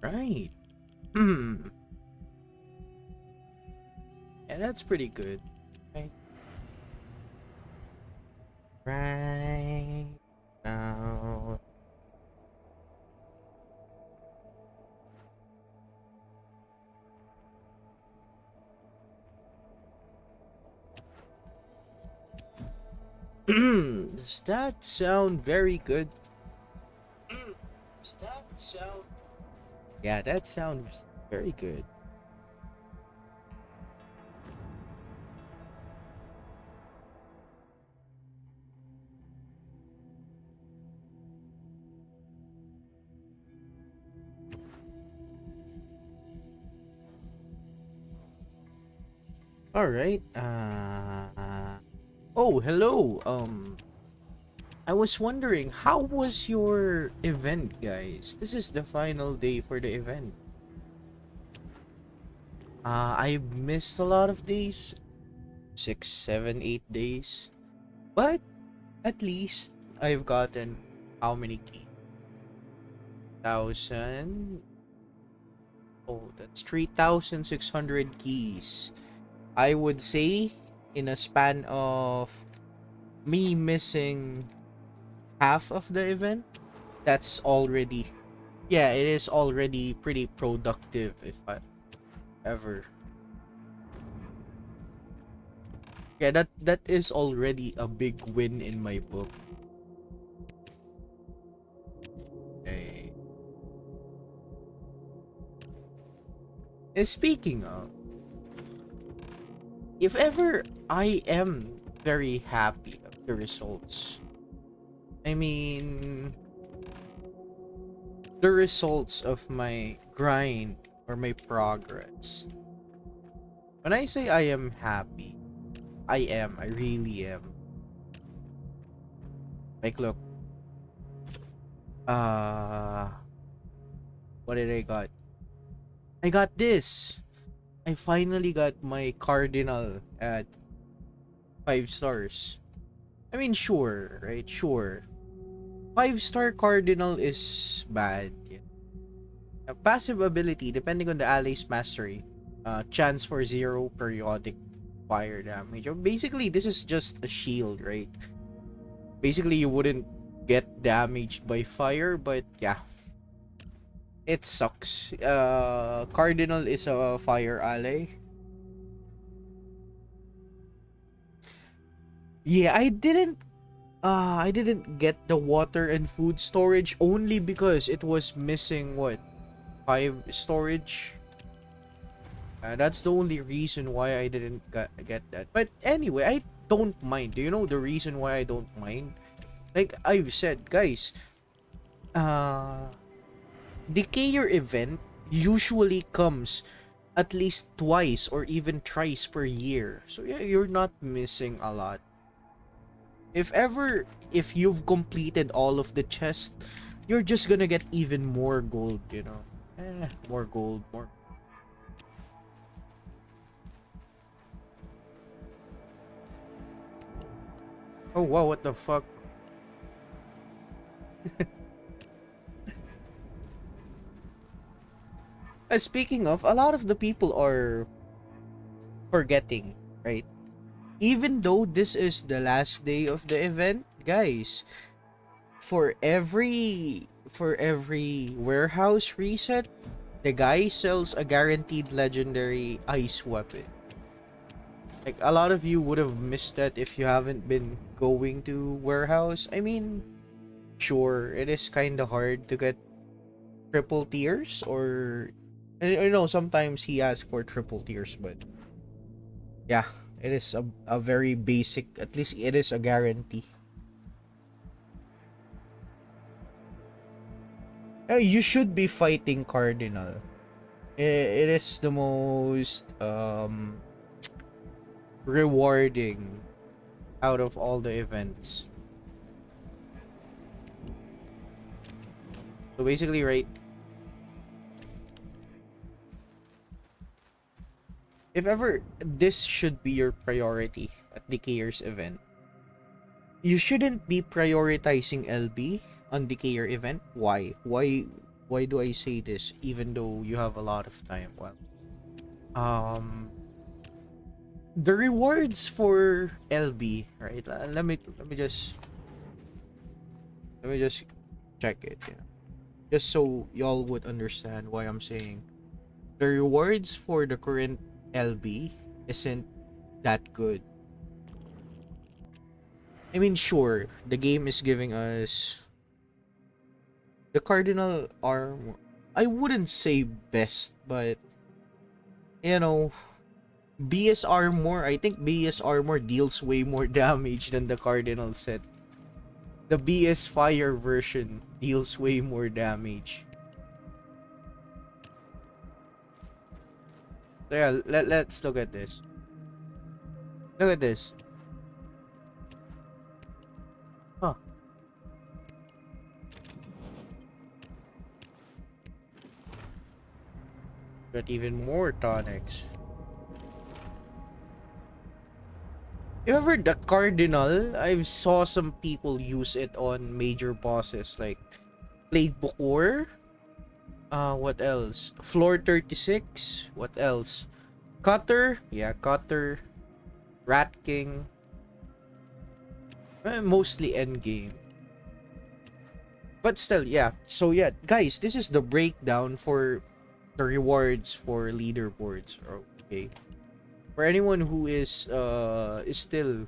Right. Hmm. Yeah, that's pretty good. Right. Right now. Does that sound very good? Does that sound? Yeah, that sounds very good. All right. Oh, hello. I was wondering, how was your event, guys? This is the final day for the event. I missed a lot of days, 6, 7, 8 days, but at least I've gotten how many keys? 1,000. Oh, that's 3,600 keys. I would say in a span of me missing half of the event, that's already, yeah, it is already pretty productive if I ever. Yeah, that is already a big win in my book. Okay. And speaking of, if ever I am very happy of the results, I mean, the results of my grind or my progress. When I say I am happy, I really am. Like, look, uh, what did I got? I got this. I finally got my cardinal at 5 stars. I mean, sure, right? Sure. 5-star cardinal is bad. Yeah. Passive ability, depending on the ally's mastery. Chance for 0 periodic fire damage. Basically, this is just a shield, right? Basically, you wouldn't get damaged by fire, but yeah. It sucks. Cardinal is a fire ally. Yeah, I didn't get the water and food storage only because it was missing what? 5 storage. That's the only reason why I didn't get that. But anyway, I don't mind. Do you know the reason why I don't mind? Like I've said, guys, uh Decayer event usually comes at least twice or even thrice per year. So yeah, you're not missing a lot. If ever, if you've completed all of the chests, you're just gonna get even more gold, you know. More gold, more. Oh wow, what the fuck? Speaking of, a lot of the people are forgetting, right? Even though this is the last day of the event, guys, for every warehouse reset, the guy sells a guaranteed legendary ice weapon. Like a lot of you would have missed that if you haven't been going to warehouse. I mean, sure, it is kind of hard to get triple tiers, or I know sometimes he asks for triple tiers, but yeah, it is a very basic, at least it is a guarantee. You should be fighting Cardinal. It is the most rewarding out of all the events. So basically, right, if ever this should be your priority at Decayer's event, you shouldn't be prioritizing LB on Decayer event. Why? Why? why do I say this even though you have a lot of time? Well, um, the rewards for LB, right? Let me just check it, just so y'all would understand why I'm saying the rewards for the current LB isn't that good. I mean, sure, the game is giving us the Cardinal armor. I wouldn't say best, but you know, BS armor. I think BS armor deals way more damage than the Cardinal set. The BS fire version deals way more damage. So yeah, let's look at this. Look at this. Huh. Got even more tonics. You ever the Cardinal? I saw some people use it on major bosses like Plague Bukor. What else? Floor 36. What else? Cutter. Yeah, Cutter. Rat King. Mostly endgame. But still, yeah. So yeah, guys, this is the breakdown for the rewards for leaderboards. Okay. For anyone who is still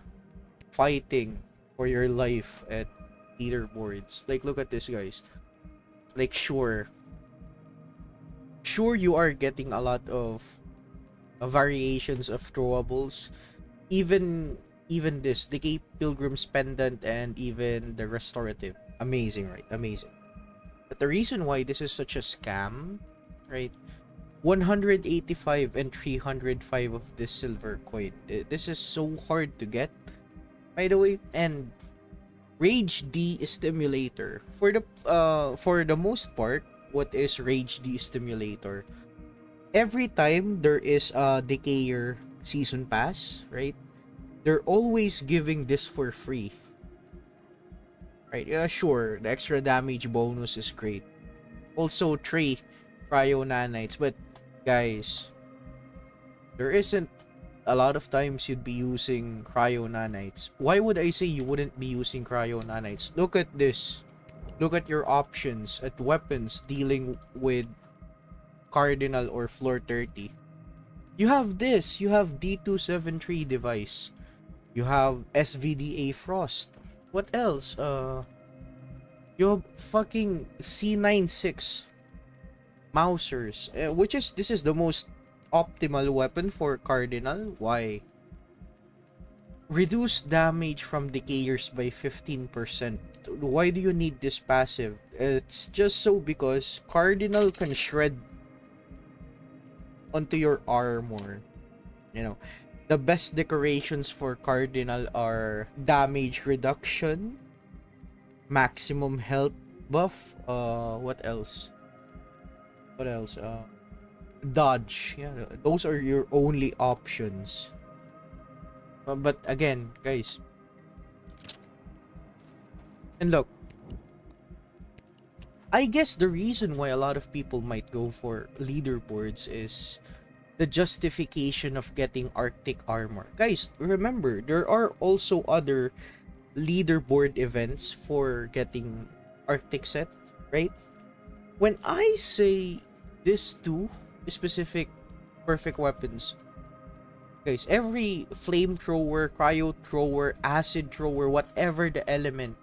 fighting for your life at leaderboards. Like, look at this, guys. Like, sure you are getting a lot of variations of throwables. Even this Decay Pilgrim's Pendant and even the Restorative. Amazing, right? Amazing. But the reason why this is such a scam, right? 185 and 305 of this silver coin. This is so hard to get, by the way. And Rage D Stimulator. For the most part, what is Rage D Stimulator? Every time there is a Decayer season pass, right? They're always giving this for free. Right? Yeah, sure. The extra damage bonus is great. Also 3 cryo nanites, but guys, there isn't a lot of times you'd be using cryo nanites. Why would I say you wouldn't be using cryo nanites? Look at this. Look at your options at weapons dealing with Cardinal or floor 30. You have this. You have D273 device. You have SVDA Frost. What else? You have fucking C96 Mousers, this is the most optimal weapon for Cardinal. Why? Reduce damage from Decayers by 15%. Why do you need this passive? It's just so because Cardinal can shred onto your armor. You know, the best decorations for Cardinal are damage reduction, maximum health buff, what else? Dodge. Yeah, those are your only options. But again, guys, and look, I guess the reason why a lot of people might go for leaderboards is the justification of getting Arctic armor. Guys, remember, there are also other leaderboard events for getting Arctic set, right? When I say these two specific perfect weapons, guys, every flamethrower, cryo thrower, acid thrower, whatever the element,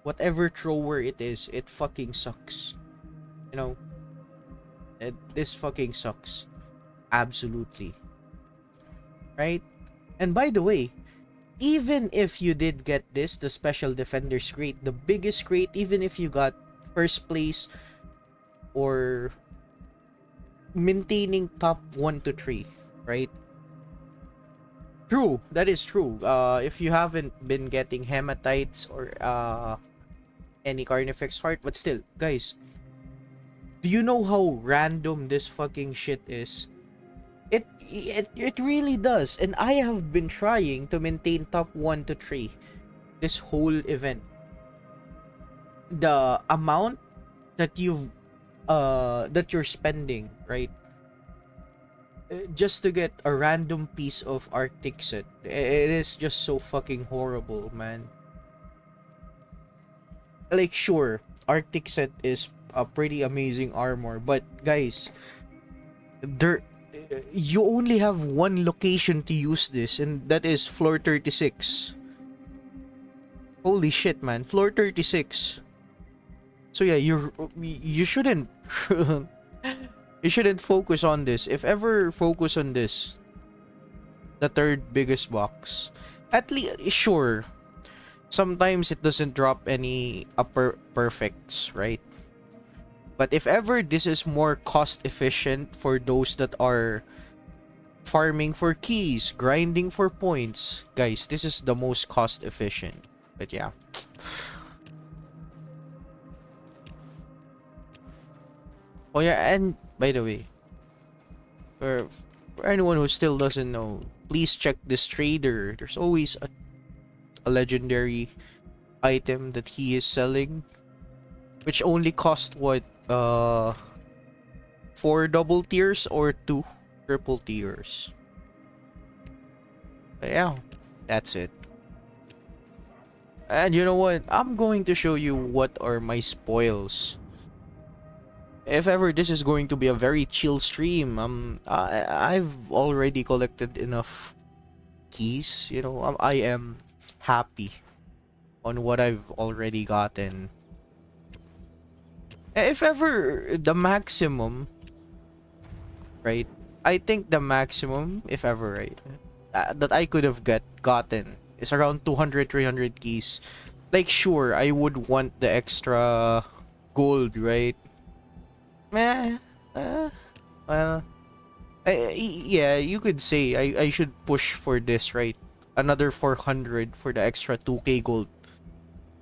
whatever thrower it is, it fucking sucks. You know, this fucking sucks. Absolutely. Right? And by the way, even if you did get this, the Special Defender's crate, the biggest crate, even if you got first place or maintaining top 1 to 3, right? True, that is true. If you haven't been getting hematites or any Carnifex heart, but still, guys, do you know how random this fucking shit is? It really does, and I have been trying to maintain top 1 to 3 this whole event. The amount that you've that you're spending, right? Just to get a random piece of Arctic set. It is just so fucking horrible, man. Like, sure, Arctic set is a pretty amazing armor, but guys, there you only have one location to use this, and that is floor 36. Holy shit, man, floor 36. So yeah, you shouldn't you shouldn't focus on this. If ever focus on this, the third biggest box. At least, sure, sometimes it doesn't drop any upper perfects, right? But if ever this is more cost efficient for those that are farming for keys, grinding for points, guys, this is the most cost efficient. But yeah. Oh yeah, and by the way, for anyone who still doesn't know, please check this trader. There's always a legendary item that he is selling, which only cost what, 4 double tiers or 2 triple tiers. But yeah, that's it. And you know what? I'm going to show you what are my spoils. If ever this is going to be a very chill stream, I've already collected enough keys. You know, I am happy on what I've already gotten. If ever the maximum, right? I think the maximum, if ever, right, that I could have gotten is around 200, 300 keys. Like, sure, I would want the extra gold, right? Meh, well, yeah, you could say I should push for this, right? Another 400 for the extra 2k gold.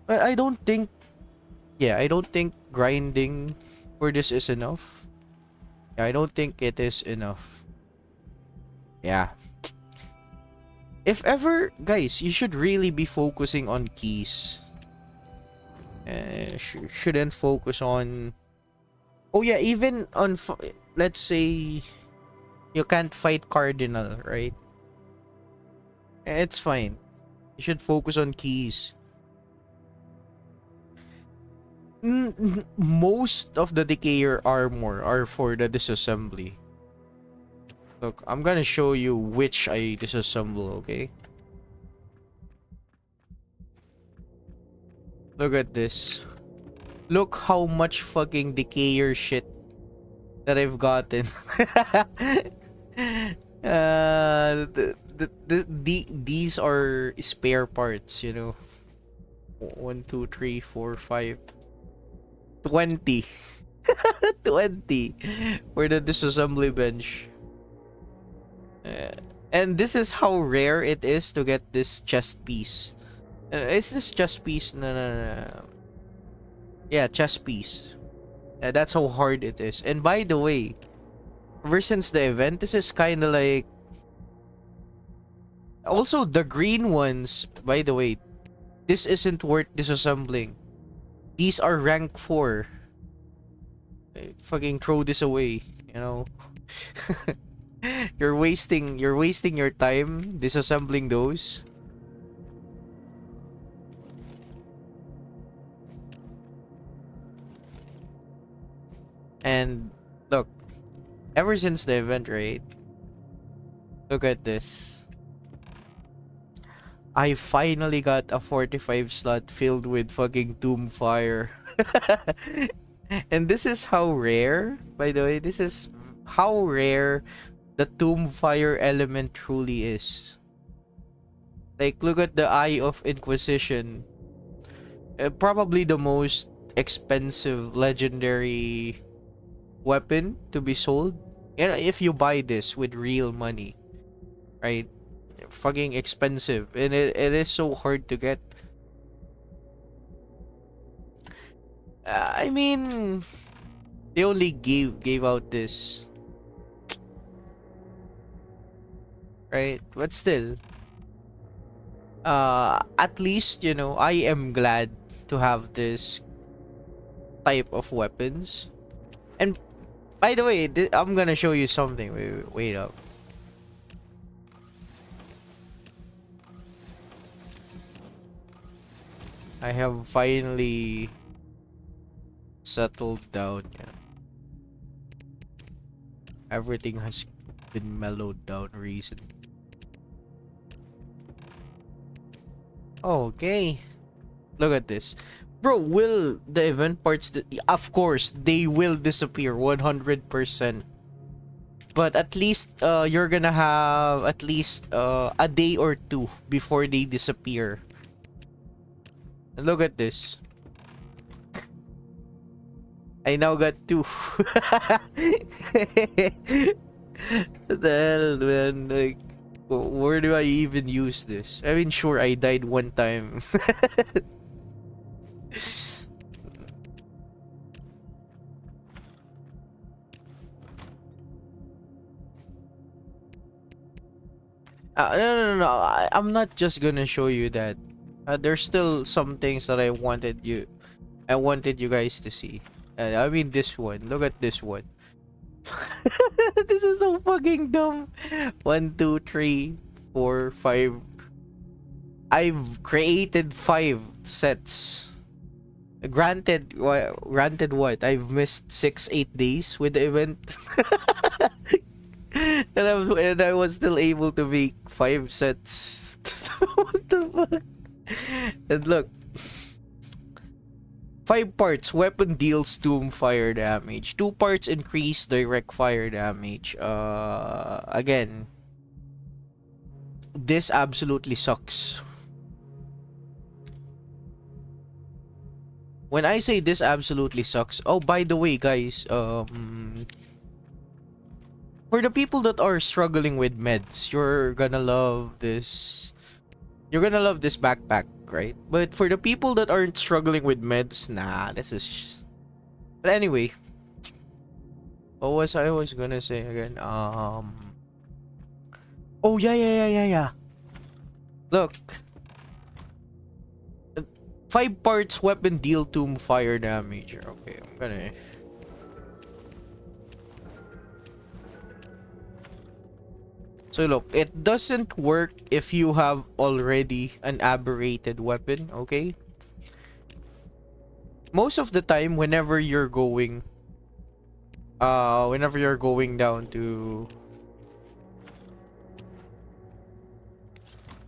But I don't think, yeah, I don't think grinding for this is enough. Yeah, I don't think it is enough. Yeah. If ever, guys, you should really be focusing on keys. Shouldn't focus on... Oh yeah, even on, let's say, you can't fight Cardinal, right? It's fine. You should focus on keys. Most of the Decayer armor are for the disassembly. Look, I'm gonna show you which I disassemble, okay? Look at this. Look how much fucking Decayer shit that I've gotten. These are spare parts, you know. 1, 2, 3, 4, 5, 20. 20 for the disassembly bench. And this is how rare it is to get this chest piece. Is this chest piece? No. Yeah, chest piece. That's how hard it is. And by the way, ever since the event, this is kind of like... Also, the green ones, by the way, this isn't worth disassembling. These are rank 4. Fucking throw this away, you know. You're wasting your time disassembling those. And look, ever since the event, right? Look at this. I finally got a 45 slot filled with fucking Tomb Fire. And this is how rare, by the way, this is how rare the Tomb Fire element truly is. Like, look at the Eye of Inquisition. Probably the most expensive legendary weapon to be sold. You know, if you buy this with real money, right? Fucking expensive, and it is so hard to get. I mean, they only gave out this, right? But still, at least, you know, I am glad to have this type of weapons. By the way, I'm gonna show you something. Wait up. I have finally settled down. Yeah. Everything has been mellowed down recently. Okay. Look at this. Bro, will the event parts... Of course, they will disappear 100%. But at least you're gonna have at least a day or two before they disappear. And look at this. I now got two. What the hell, man? Like, where do I even use this? I mean, sure, I died one time. No. I'm not just gonna show you that. There's still some things that I wanted you guys to see. I mean, this one. Look at this one. This is so fucking dumb. 1, 2, 3, 4, 5. I've created 5 sets. Granted what? I've missed 6, 8 days with the event. and I was still able to make 5 sets. What the fuck? And look. 5 parts, weapon deals doom fire damage. 2 parts increase direct fire damage. Again, this absolutely sucks. When I say this absolutely sucks, oh, by the way, guys, for the people that are struggling with meds, you're gonna love this. You're gonna love this backpack, right? But for the people that aren't struggling with meds, nah, this is... But anyway, what was I gonna say again? Oh, yeah. Look. 5 parts weapon deal doom fire damage. Okay, I'm gonna... So look, it doesn't work if you have already an aberrated weapon, okay? Most of the time, whenever you're going down to...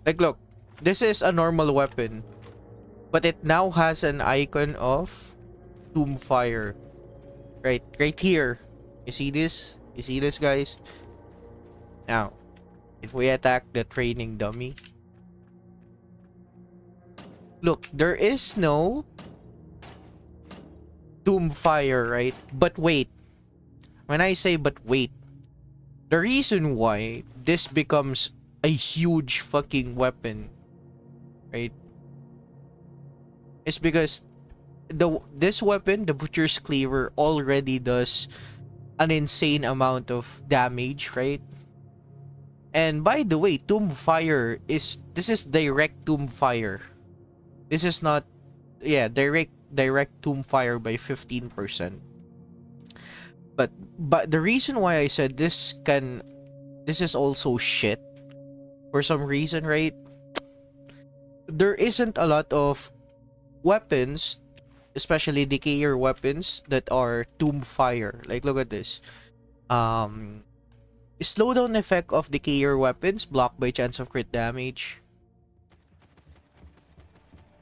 Like, look, this is a normal weapon, but it now has an icon of doom fire. Right here. You see this? You see this, guys? Now, if we attack the training dummy, look, there is no doom fire, right? But wait. When I say but wait, the reason why this becomes a huge fucking weapon, right, is because this weapon, the Butcher's Cleaver, already does an insane amount of damage, right? And by the way, Tomb Fire this is direct Tomb Fire. This is not, yeah, direct Tomb Fire by 15%. But the reason why I said this is also shit for some reason, right? There isn't a lot of weapons, especially decayer weapons, that are Tomb Fire. Like, look at this. Slowdown effect of decayer weapons blocked by chance of crit damage.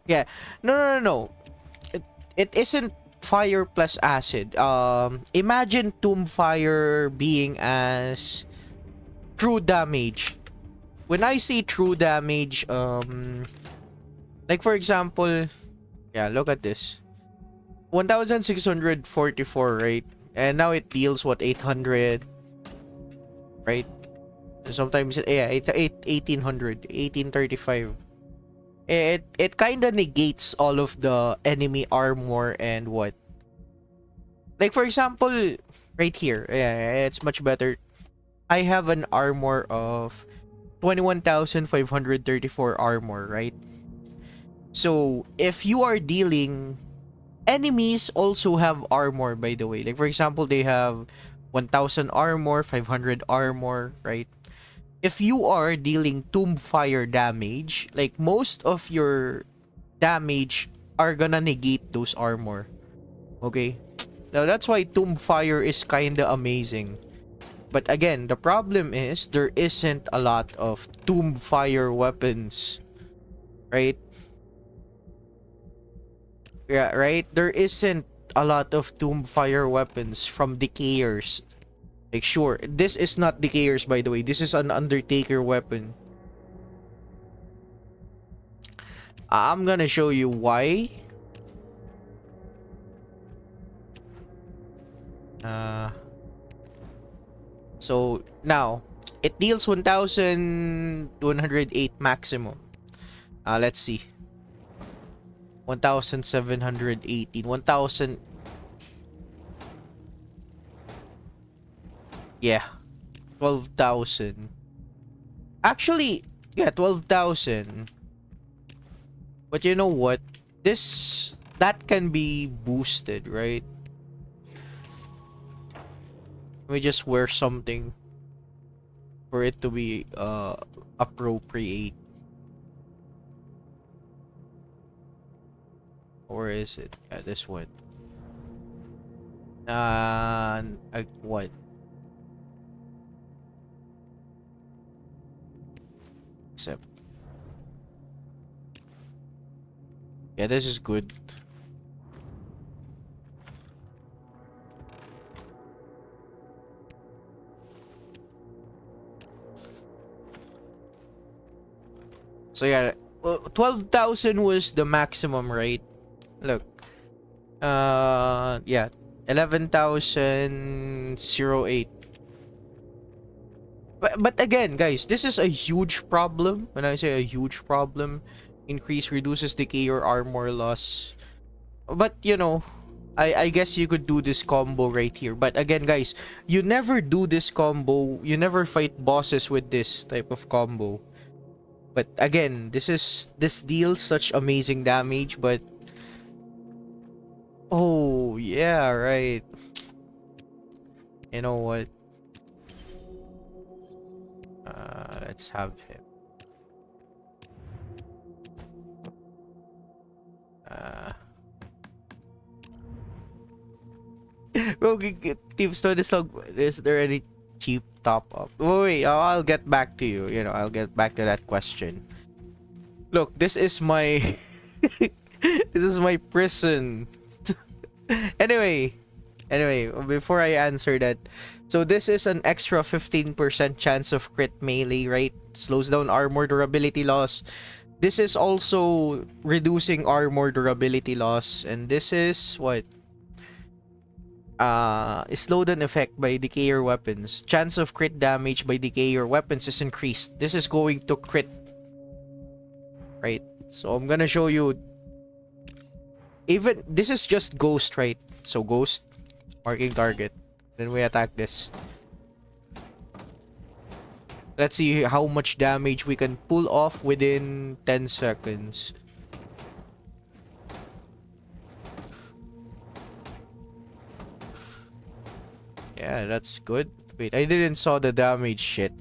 Yeah, no. It isn't fire plus acid. Imagine Tomb Fire being as true damage. When I say true damage, like for example, yeah, look at this. 1644, right? And now it deals what, 800, right? Sometimes, yeah, 1800, 1835. It kind of negates all of the enemy armor and what. Like for example, right here, yeah, it's much better. I have an armor of 21,534 armor, right? So if you are dealing, enemies also have armor, by the way. Like for example, they have 1000 armor, 500 armor, right? If you are dealing tomb fire damage, like most of your damage are gonna negate those armor. Okay? Now that's why tomb fire is kinda amazing. But again, the problem is there isn't a lot of tomb fire weapons, right? Yeah, right? There isn't a lot of tomb fire weapons from decayers. Like, sure, this is not decayers, by the way. This is an Undertaker weapon. I'm gonna show you why. So now it deals 1108 maximum. Let's see. 1718, 1000. Yeah, 12,000. Actually, yeah, 12,000. But you know what? That can be boosted, right? Let me just wear something for it to be appropriate. Or is it? Yeah, this one. What? Except. Yeah, this is good. So yeah, 12,000 was the maximum, right? Look. Yeah, 11,008. But again, guys, this is a huge problem. When I say a huge problem, increase reduces decay or armor loss. But you know, I guess you could do this combo right here. But again, guys, you never do this combo. You never fight bosses with this type of combo. But again, this deals such amazing damage. But oh yeah, right. You know what? Let's have him. Okay, Team Stone is there any cheap top up? Oh, wait, I'll get back to you. You know, I'll get back to that question. Look, this is my this is my prison. Anyway, before I answer that, so this is an extra 15% chance of crit melee, right? Slows down armor durability loss. This is also reducing armor durability loss, and this is what? Slow down effect by decayer weapons. Chance of crit damage by decayer weapons is increased. This is going to crit, right? So I'm gonna show you. Even this is just ghost, right? So ghost, marking target, then we attack this. Let's see how much damage we can pull off within 10 seconds. Yeah, that's good. Wait, I didn't saw the damage shit.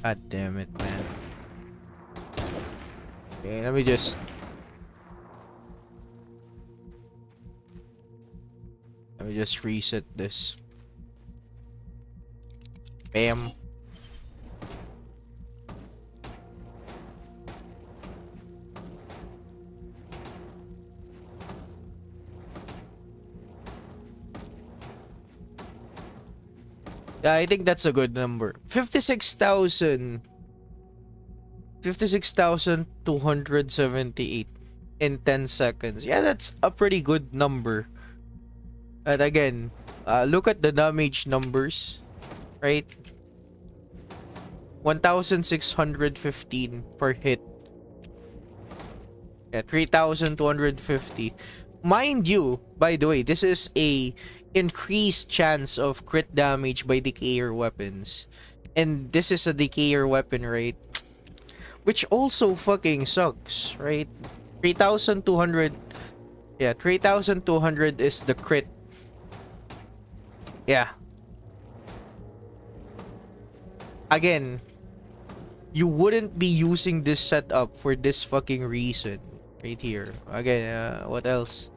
God damn it, man. Okay, let me just reset this. Bam. Yeah, I think that's a good number. 56,000. 56,278 in 10 seconds. Yeah, that's a pretty good number. And again, look at the damage numbers, right? 1,615 per hit. Yeah, 3,250. Mind you, by the way, this is a increased chance of crit damage by decayer weapons. And this is a decayer weapon, right? Which also fucking sucks, right? 3,200. Yeah, 3,200 is the crit. Yeah. Again, you wouldn't be using this setup for this fucking reason. Right here. Again, what else?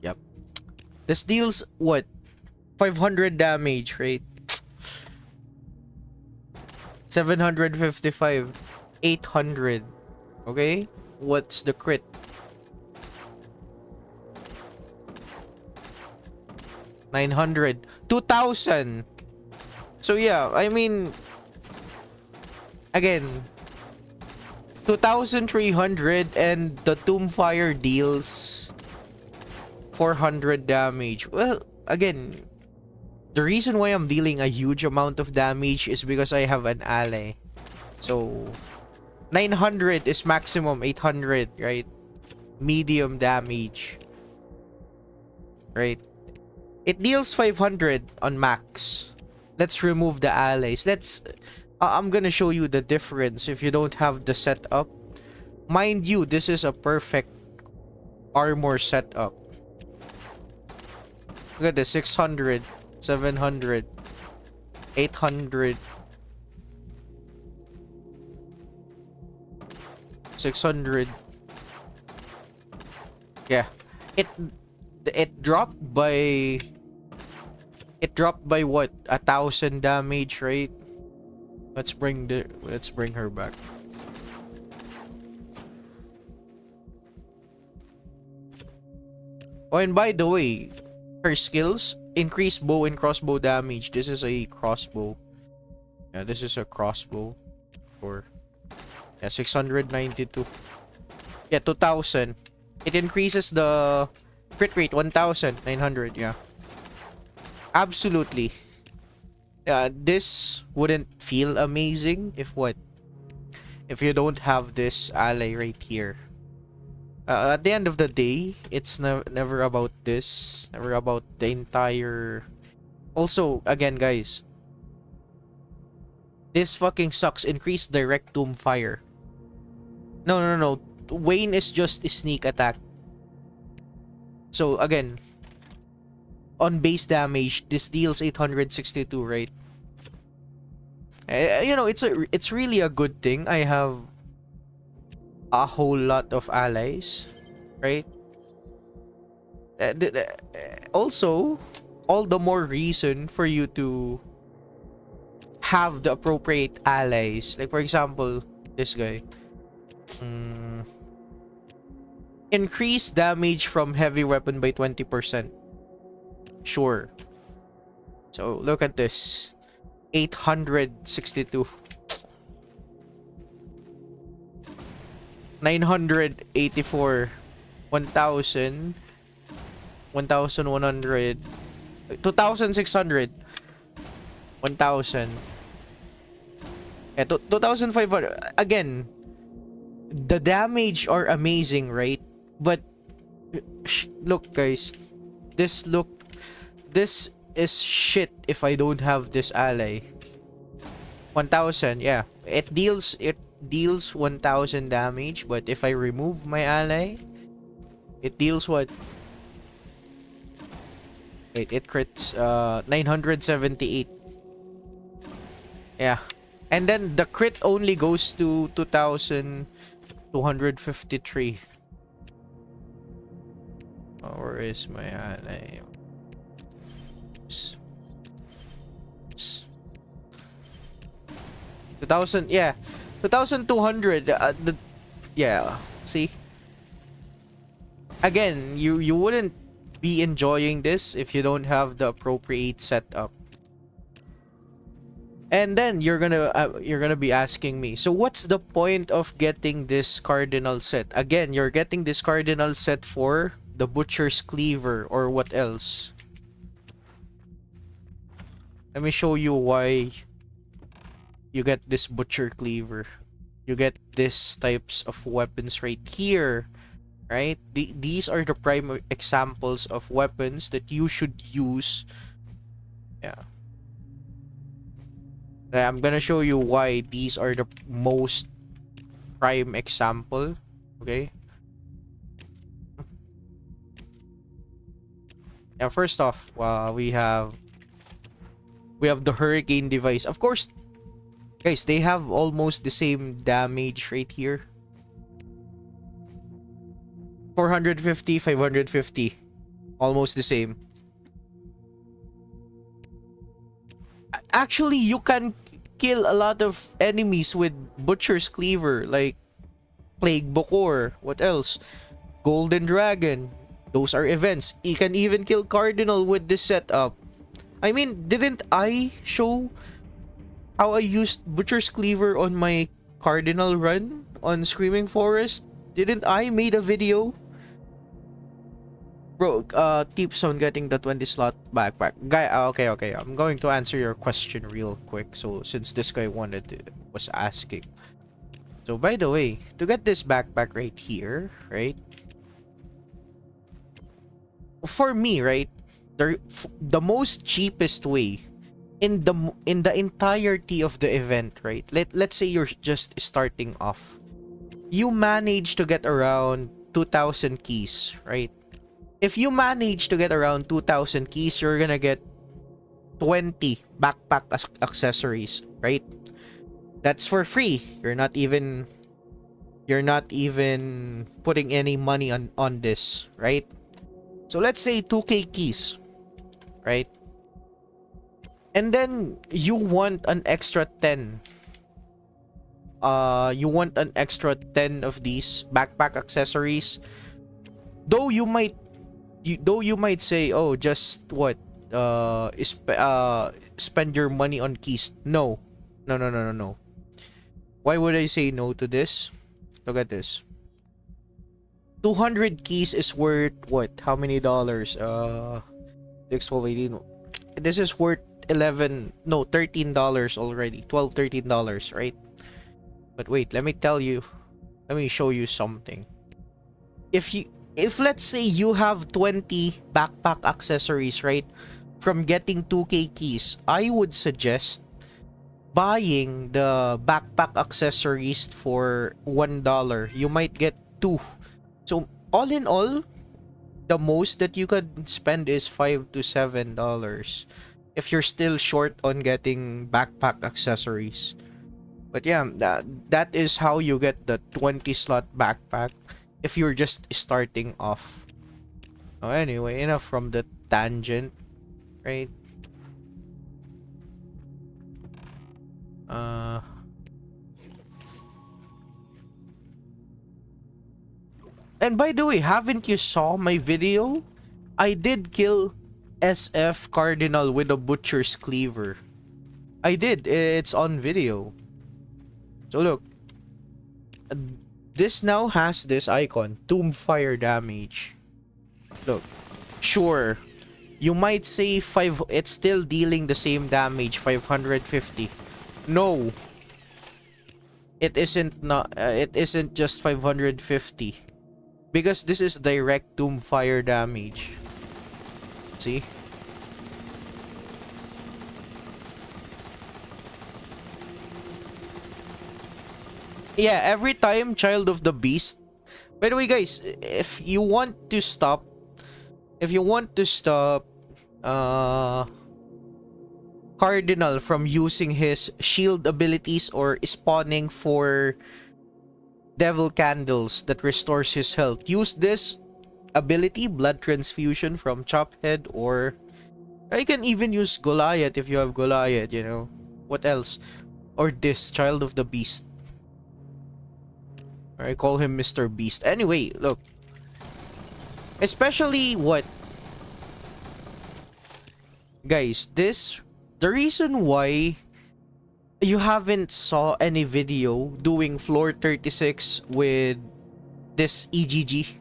Yep. This deals what? 500 damage, right? 755. 800. Okay? What's the crit? 900. 2,000. So yeah, I mean, again, 2,300 and the Tombfire deals 400 damage. Well, again, the reason why I'm dealing a huge amount of damage is because I have an ally. So 900 is maximum 800, right? Medium damage. Right? It deals 500 on max. Let's remove the allies. I'm gonna show you the difference if you don't have the setup. Mind you, this is a perfect armor setup. Look at this, 600, 700, 800, 600. Yeah, it dropped by what, 1,000 damage, right? Let's bring her back. Oh, and by the way, her skills increase bow and crossbow damage. This is a crossbow. Yeah, this is a crossbow. Or yeah, 692. Yeah, 2,000. It increases the crit rate 1,900. Yeah, absolutely. Yeah, this wouldn't feel amazing if what? If you don't have this ally right here. At the end of the day, it's never about this. Never about the entire... Also, again, guys. This fucking sucks. Increase direct tomb fire. No. Wayne is just a sneak attack. So, again, on base damage, this deals 862, right? You know, it's really a good thing. I have a whole lot of allies, right? Also, all the more reason for you to have the appropriate allies. Like, for example, this guy. Increase damage from heavy weapon by 20%. Sure. So, look at this. 862. 984. 1,000. 1,100. 2,600. 1,000. Yeah, 2,500. Again, the damage are amazing, right? But look, guys, this is shit if I don't have this ally. 1,000, yeah, it deals 1,000 damage, but if I remove my ally, it deals what? Wait, it crits 978. Yeah, and then the crit only goes to 2,253. Where is my ally? Oops. 2,000, yeah, 2,200. Yeah, see, again, you wouldn't be enjoying this if you don't have the appropriate setup. And then you're gonna be asking me, so what's the point of getting this cardinal set? Again, you're getting this cardinal set for the butcher's cleaver, or what else? Let me show you why you get this butcher cleaver. You get these types of weapons right here, right? These are the prime examples of weapons that you should use. Yeah. I'm gonna show you why these are the most prime example. Okay. Yeah, first off, we have the hurricane device. Of course, guys, they have almost the same damage right here. 450, 550. Almost the same. Actually, you can kill a lot of enemies with Butcher's Cleaver, like Plague Bokor. What else? Golden Dragon. Those are events. You can even kill Cardinal with this setup. I mean, didn't I show how I used Butcher's Cleaver on my Cardinal run on Screaming Forest? Didn't I made a video? Bro, tips on getting the 20 slot backpack. Guy, okay. I'm going to answer your question real quick. So, since this guy was asking. So, by the way, to get this backpack right here, right? For me, right? The most cheapest way in the entirety of the event, right? Let's say you're just starting off. You manage to get around 2,000 keys, right? If you manage to get around 2,000 keys, you're gonna get 20 backpack accessories, right? That's for free. You're not even putting any money on this, right? So let's say 2k keys, right? And then you want an extra 10. You want an extra 10 of these backpack accessories. Though you might say, oh, just what? Spend your money on keys. No. No. Why would I say no to this? Look at this. 200 keys is worth what? How many dollars? 6, 12, 18. This is worth $13 already. $13, right? But wait, let me show you something. If let's say you have 20 backpack accessories, right? From getting 2k keys, I would suggest buying the backpack accessories for $1. You might get 2. So all in all, the most that you could spend is $5 to $7 if you're still short on getting backpack accessories. But yeah, that is how you get the 20 slot backpack if you're just starting off. Oh, anyway, enough from the tangent, right? And by the way, haven't you saw my video? I did kill SF Cardinal with a Butcher's Cleaver. I did. It's on video. So look. This now has this icon. Tomb Fire damage. Look. Sure. You might say it's still dealing the same damage. 550. No. It isn't just 550. Because this is direct Tomb Fire damage. See? Yeah, every time Child of the Beast. By the way, guys, if you want to stop Cardinal from using his shield abilities or spawning for devil candles that restores his health, use this ability, blood transfusion from Chophead, or I can even use Goliath if you have Goliath, you know. What else? Or this Child of the Beast. Or I call him Mr. Beast. Anyway, look. Especially what? Guys, the reason why you haven't saw any video doing floor 36 with this EGG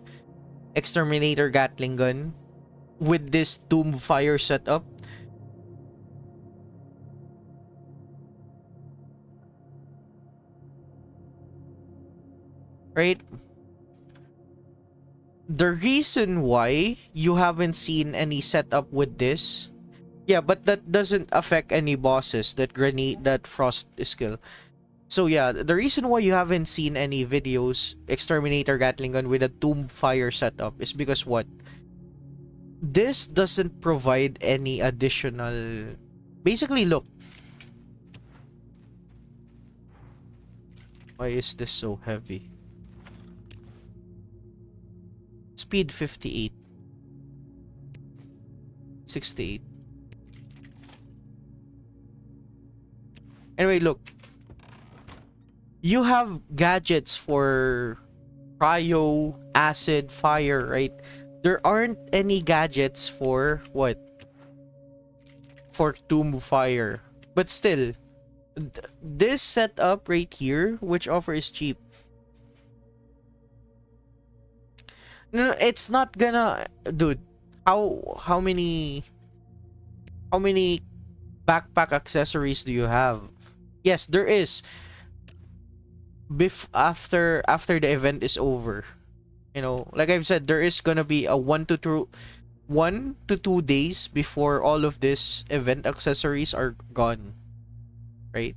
Exterminator Gatling gun with this Tomb Fire setup, right? The reason why you haven't seen any setup with this, yeah, but that doesn't affect any bosses, that frost skill. So yeah, the reason why you haven't seen any videos Exterminator Gatling gun with a Tomb Fire setup is because what? this doesn't provide any additional. Basically, look. Why is this so heavy? Speed 58. 68. Anyway, look. You have gadgets for cryo, acid, fire, right? There aren't any gadgets for what? For tomb fire. But still, this setup right here, which offer is cheap. No, it's not gonna, dude. How many backpack accessories do you have? Yes, there is. After the event is over, like I've said, there is gonna be a 1 to 2 days before all of this event accessories are gone, right?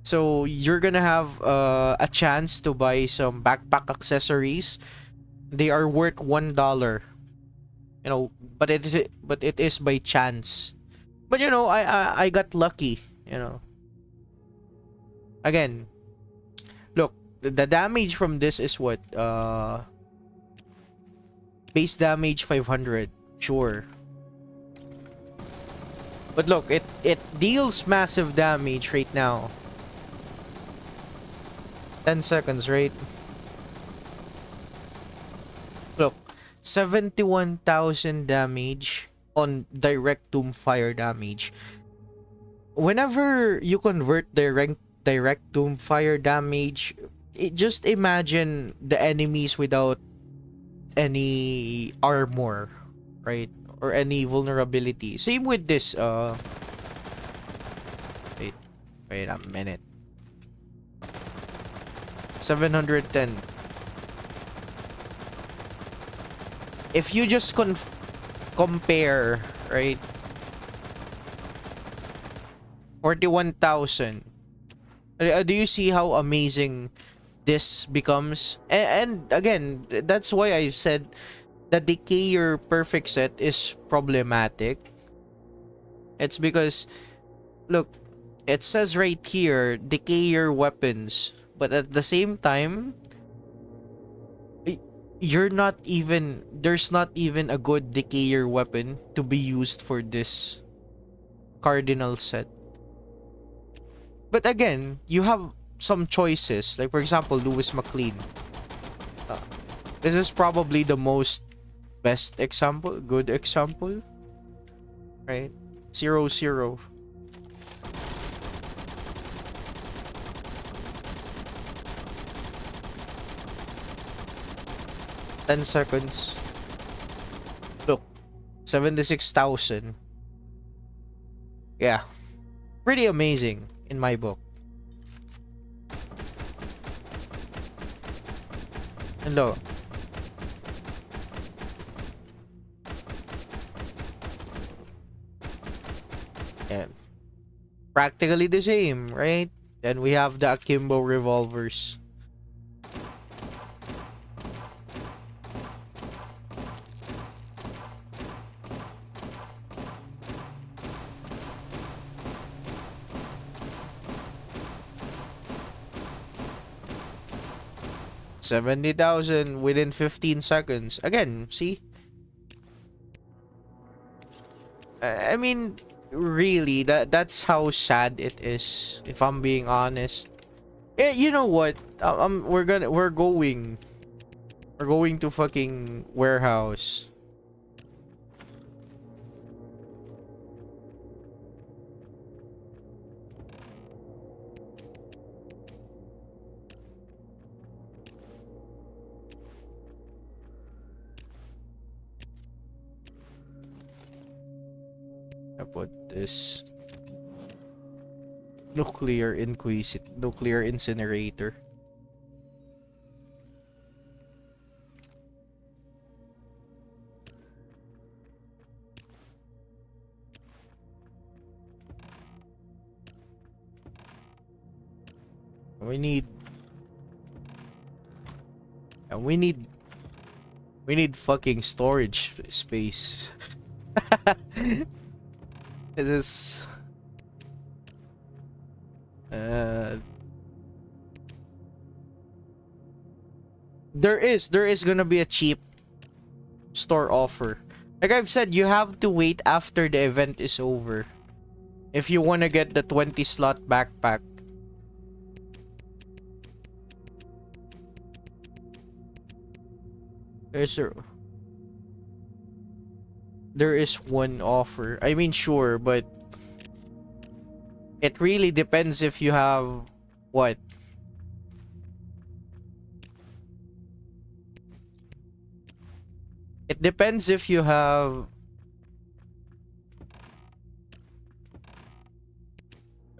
So you're gonna have a chance to buy some backpack accessories. They are worth $1, but it is by chance. But I got lucky. Again, look, the damage from this is what? Base damage 500, sure. But look, it deals massive damage right now. 10 seconds, right? Look, 71,000 damage on direct tomb fire damage. Whenever you convert direct tomb fire damage, just imagine the enemies without any armor, right? Or any vulnerability. Same with this. Wait a minute. 710. If you just compare, right? 41,000. Do you see how amazing this becomes? And again, that's why I said the Decayer perfect set is problematic. It's because, look, it says right here, Decayer weapons. But at the same time, there's not even a good Decayer weapon to be used for this Cardinal set. But again, you have some choices. Like, for example, Lewis McLean. This is probably the best example, good example. Right? 0-0. Ten seconds. Look, 76,000. Yeah, pretty amazing in my book. And look, and practically the same, right? Then we have the Akimbo revolvers. $70,000 within 15 seconds. Again, see? I mean, really, that's how sad it is, if I'm being honest. You know what? We're going to fucking warehouse. I put this nuclear incinerator. We We need fucking storage space. It is uh there is gonna be a cheap store offer. Like I've said, you have to wait after the event is over if you want to get the 20 slot backpack. Is there is one offer. I mean, sure, but it really depends if you have what? It depends if you have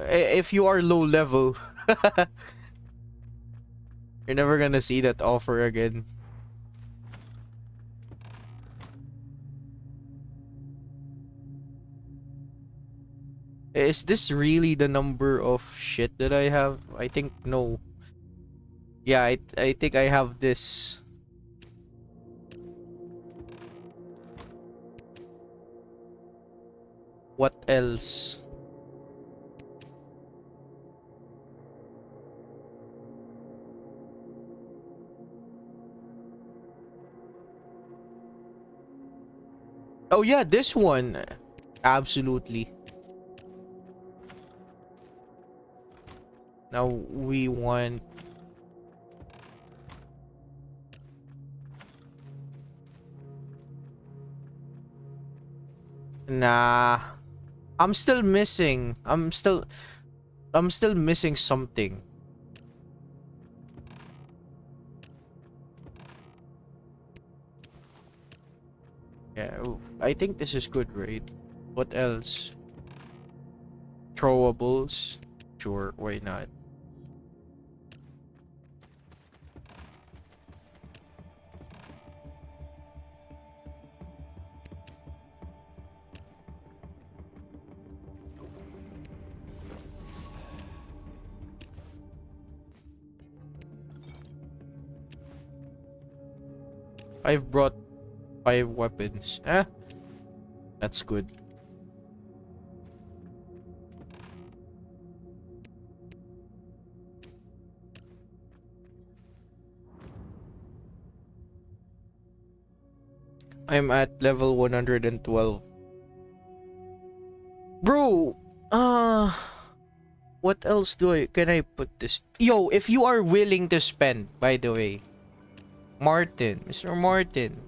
if you are low level. You're never gonna see that offer again. Is this really the number of shit that I have? I think no. Yeah, I think I have this. What else? Oh yeah, this one. Absolutely. Now we want nah. I'm still missing. I'm still missing something. Yeah, I think this is good, right? What else? Throwables? Sure, why not? I've brought 5 weapons. Eh? That's good. I'm at level 112. Bro, what else can I put this? Yo, if you are willing to spend, by the way, Martin, Mr. Martin,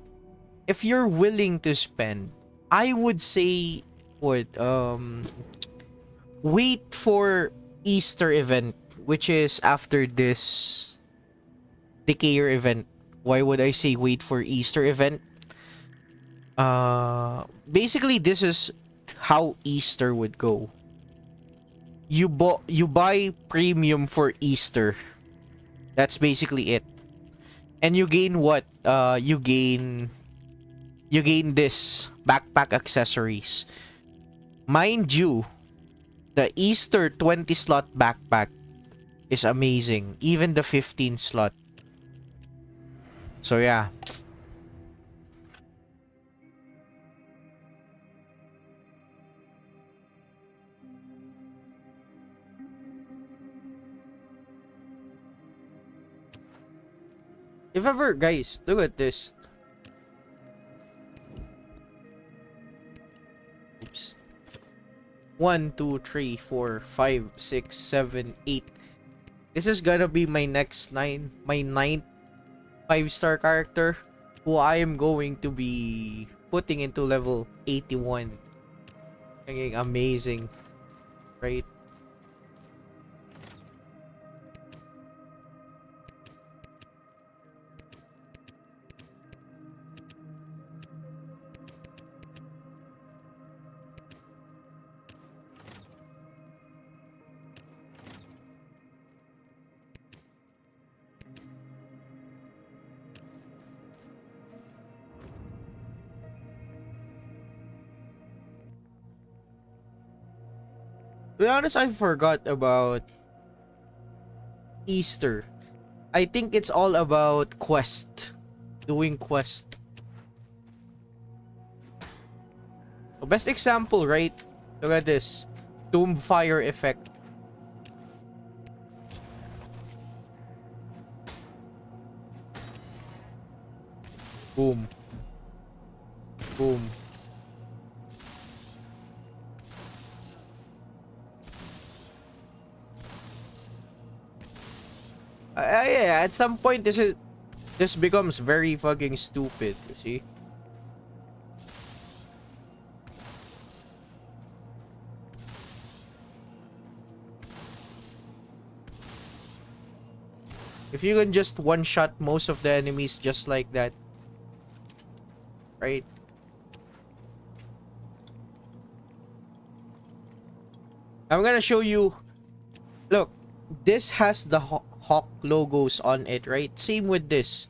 if you're willing to spend, I would say what wait for Easter event, which is after this Decayer event. Why would I say wait for Easter event? Basically this is how Easter would go. You buy premium for Easter. That's basically it. And you gain what? You gain this backpack accessories. Mind you, the Easter 20 slot backpack is amazing. Even the 15 slot. So yeah. If ever, guys, look at this. Oops. 1, 2, 3, 4, 5, 6, 7, 8. This is gonna be my next my ninth 5-star character who I am going to be putting into level 81. Amazing, right? To be honest, I forgot about Easter. I think it's all about quest. Doing quest. Best example, right? Look at this. Tomb fire effect. Boom. Boom. Yeah, at some point this becomes very fucking stupid, you see? If you can just one-shot most of the enemies just like that, right? I'm gonna show you. Look, this has the hawk logos on it, right? Same with this.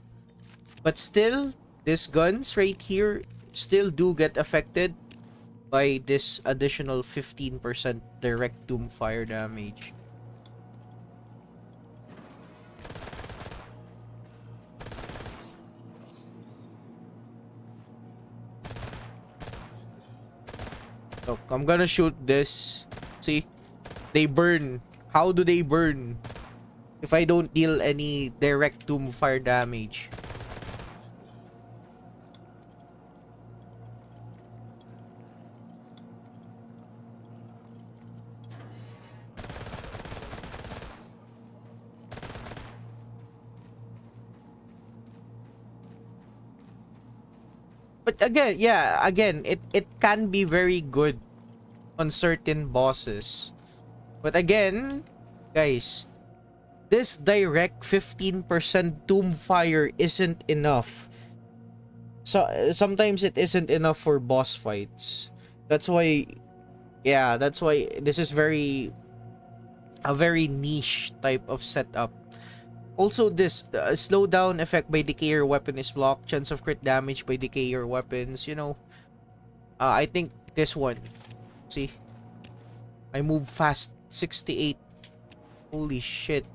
But still, these guns right here still do get affected by this additional 15% direct doom fire damage. Look, I'm gonna shoot this. See? They burn. How do they burn? If I don't deal any direct doom fire damage. But again, yeah, again, it can be very good on certain bosses. But again, guys, this direct 15% doom fire isn't enough. So sometimes it isn't enough for boss fights. That's why, yeah, that's why this is a very niche type of setup. Also, this slowdown effect by decayer weapon is blocked. Chance of crit damage by decayer weapons. You know, I think this one. See, I move fast. 68. Holy shit.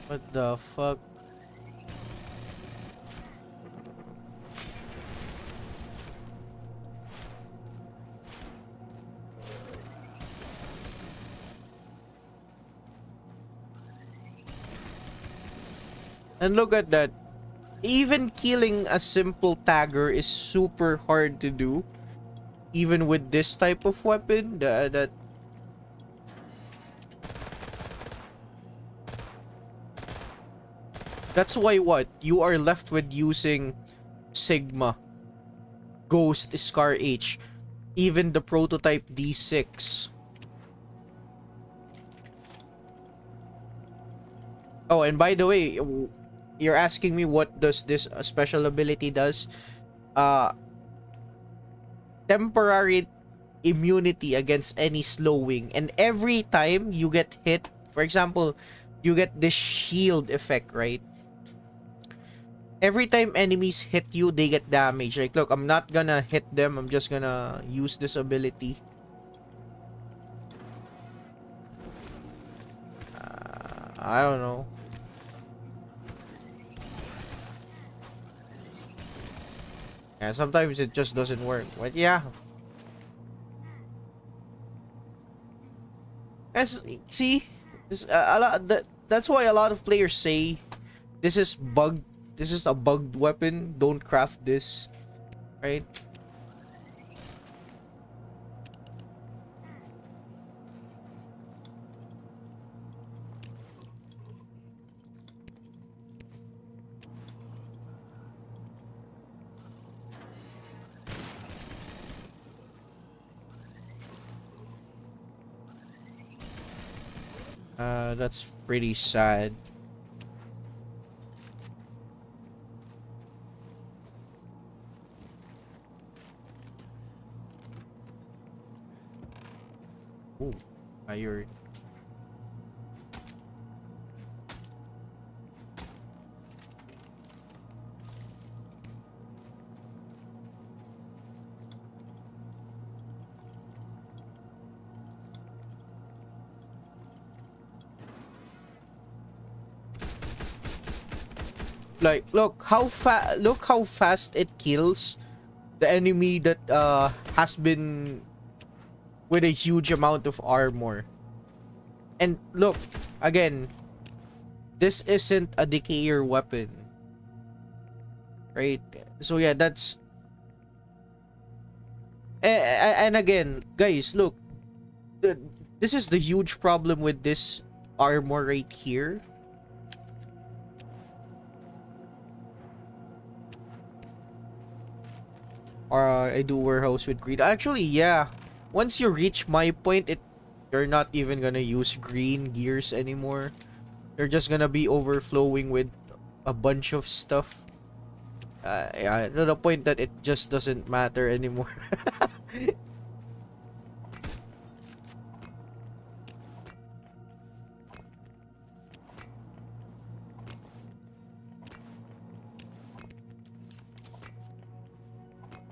What the fuck? And look at that. Even killing a simple tagger is super hard to do. Even with this type of weapon. That's why what? You are left with using Sigma, Ghost, Scar H, even the prototype D6. Oh, and by the way, you're asking me what does this special ability does? Uh, Temporary immunity against any slowing. And every time you get hit, for example, you get this shield effect, right? Every time enemies hit you, they get damage. Like, look, I'm not gonna hit them. I'm just gonna use this ability. I don't know. Yeah, sometimes it just doesn't work. But yeah. As see, a lot that's why a lot of players say this is bugged. This is a bugged weapon. Don't craft this, right? That's pretty sad. Ooh, you're Like, look how fast it kills the enemy that has been with a huge amount of armor. And look, again, this isn't a decayer weapon, right? So yeah, that's and again, guys, look, the, this is the huge problem with this armor right here. I do warehouse with green. Actually, yeah. Once you reach my point, you're not even gonna use green gears anymore. You're just gonna be overflowing with a bunch of stuff. Yeah, to the point that it just doesn't matter anymore.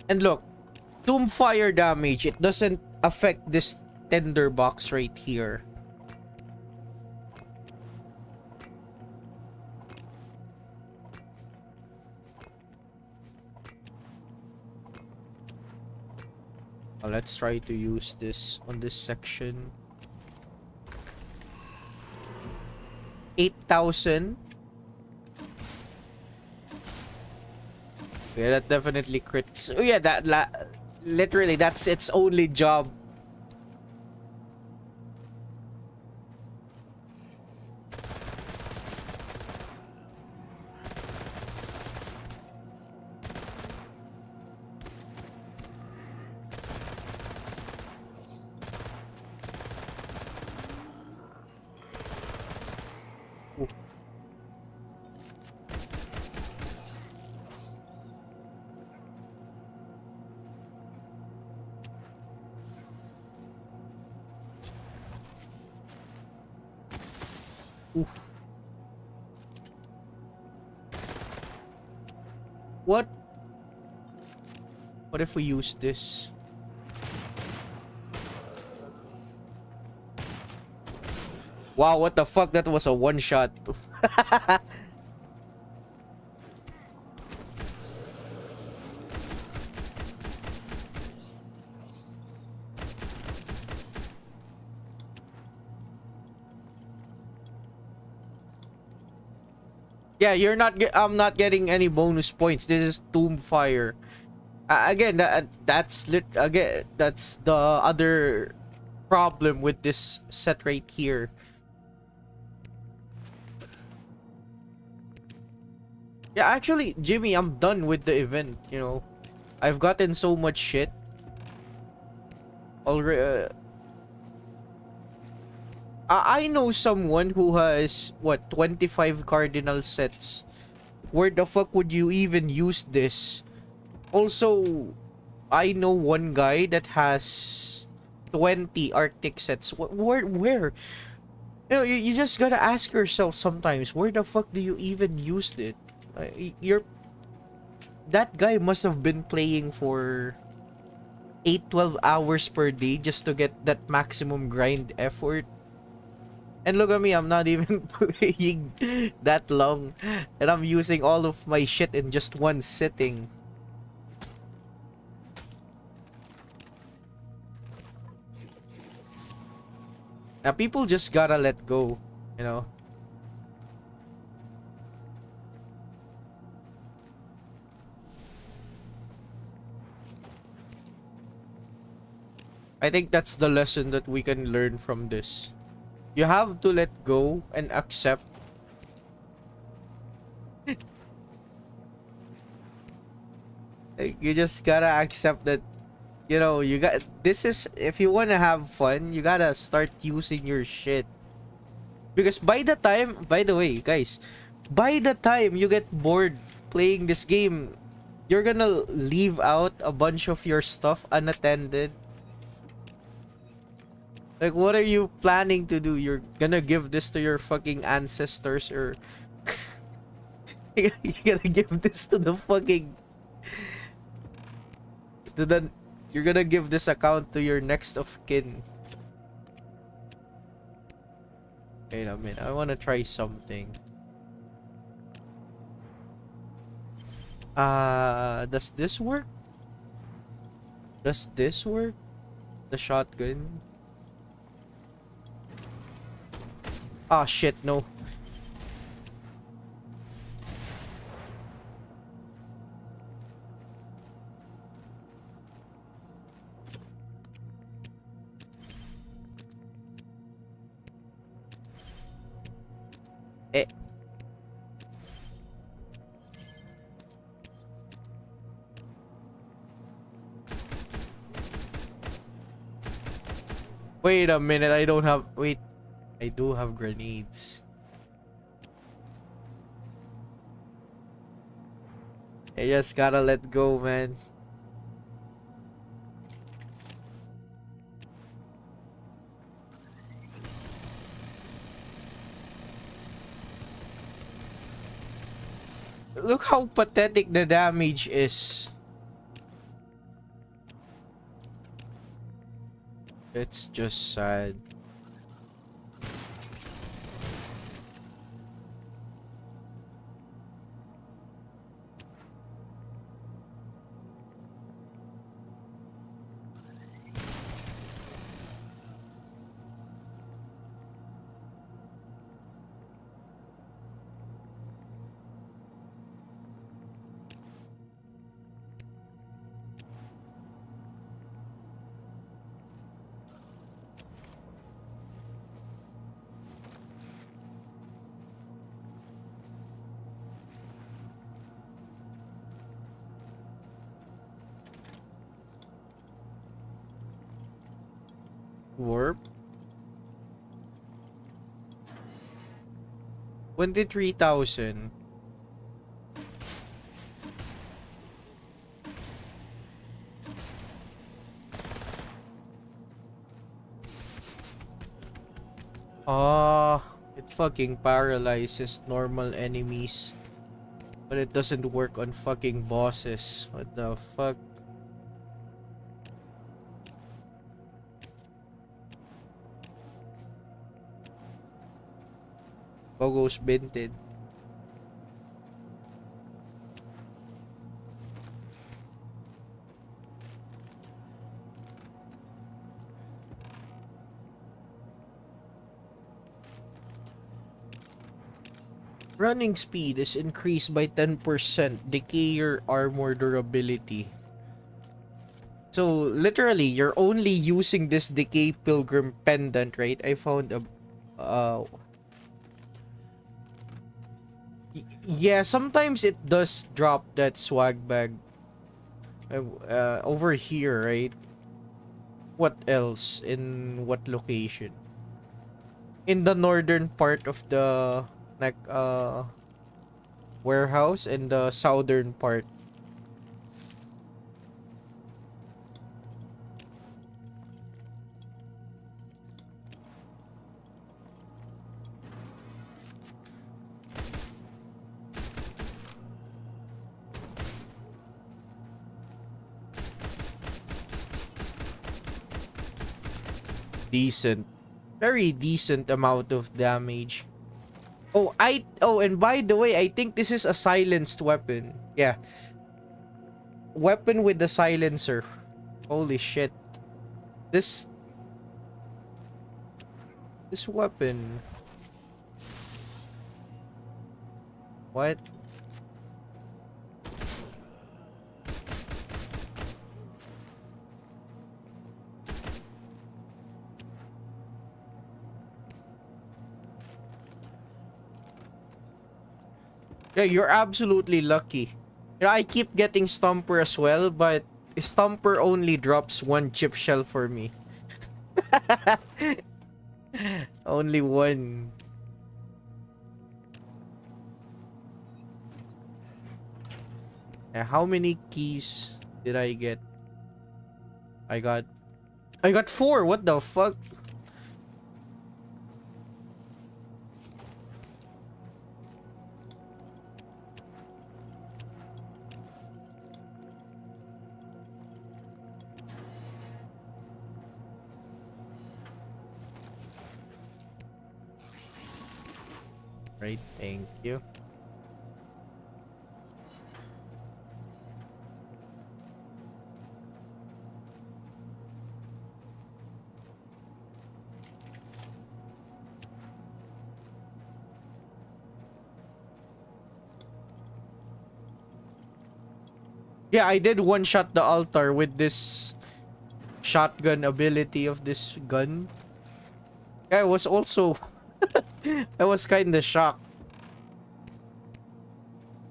And look, Tomb Fire damage, it doesn't affect this tender box right here. Let's try to use this on this section. 8,000. Yeah, that definitely crit. So yeah, literally that's its only job. Oof. What? What if we use this? Wow, what the fuck? That was a one shot. Yeah, I'm not getting any bonus points. This is Tomb Fire. Again, that's the other problem with this set right here. Yeah, actually, Jimmy, I'm done with the event, you know. I've gotten so much shit already. I know someone who has, what, 25 cardinal sets. Where the fuck would you even use this? Also, I know one guy that has 20 Arctic sets. Where? You know, you just gotta ask yourself sometimes, where the fuck do you even use it? That guy must have been playing for 8-12 hours per day just to get that maximum grind effort. And look at me, I'm not even playing that long. And I'm using all of my shit in just one sitting. Now people just gotta let go, you know. I think that's the lesson that we can learn from this. You have to let go and accept. Like, you just gotta accept that, you know, this is, if you wanna have fun, you gotta start using your shit. Because by the way, guys, by the time you get bored playing this game, you're gonna leave out a bunch of your stuff unattended. Like, what are you planning to do? You're gonna give this to your fucking ancestors, or you're gonna give this to the fucking you're gonna give this account to your next of kin. Wait a minute, I wanna try something. Does this work? Does this work? The shotgun? Ah, shit, no. Eh. Wait a minute, I don't have... Wait, I do have grenades. I just gotta let go, man. Look how pathetic the damage is. It's just sad. Warp? 23,000. It fucking paralyzes normal enemies. But it doesn't work on fucking bosses. What the fuck? Gogo's binted. Running speed is increased by 10%. Decay your armor durability. So literally, you're only using this Decay Pilgrim pendant, right? I found a yeah, sometimes it does drop that swag bag over here, right? What else? In what location? In the northern part of the like warehouse and the southern part. Decent. Very decent amount of damage. Oh, and by the way, I think this is a silenced weapon. Yeah. Weapon with the silencer. Holy shit. This weapon. What? Yeah, you're absolutely lucky. You know, I keep getting Stomper as well, but Stomper only drops one chip shell for me. Only one. Yeah, how many keys did I get? I got 4. What the fuck? Right, thank you. Yeah, I did one shot the altar with this shotgun ability of this gun. Yeah, I was also I was kind of shocked.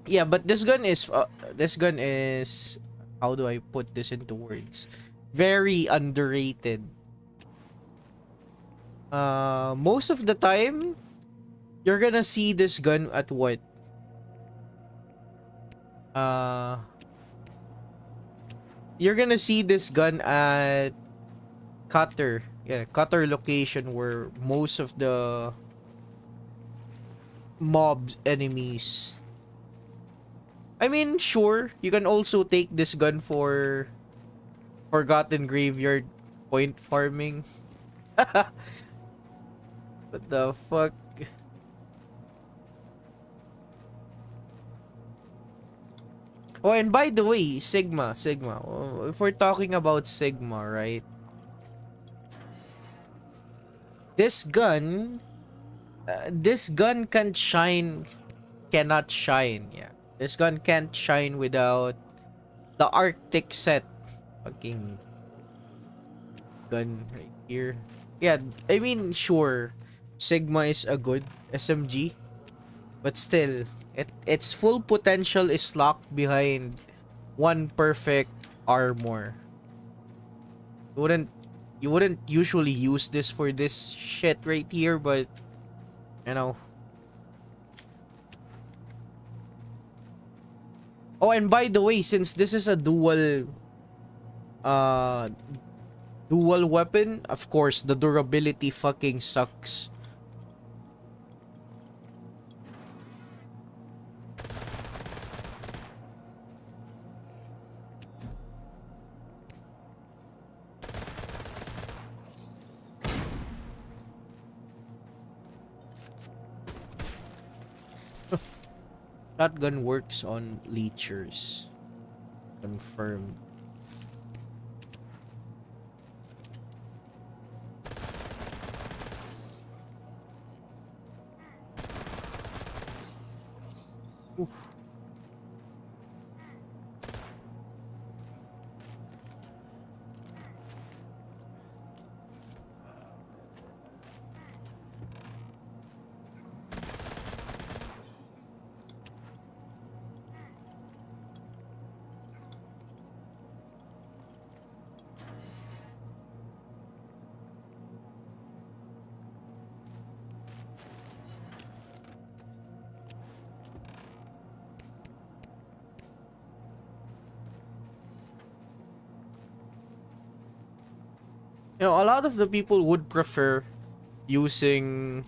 Yeah, but this gun is, how do I put this into words? Very underrated. Most of the time you're gonna see this gun at what? Uh you're gonna see this gun at cutter. Yeah, cutter location where most of the mobs enemies. I mean, sure, you can also take this gun for Forgotten Graveyard point farming. What the fuck? Oh, and by the way, Sigma. Oh, if we're talking about Sigma, right? This gun, this gun cannot shine. Yeah, this gun can't shine without the Arctic set. Fucking gun right here. Yeah, I mean, sure, Sigma is a good SMG, but still, its full potential is locked behind one perfect armor. You wouldn't you wouldn't usually use this for this shit right here, but you know. Oh, and by the way, since this is a uh dual weapon, of course the durability fucking sucks. Shotgun works on leechers. Confirmed. Oof. You know, a lot of the people would prefer using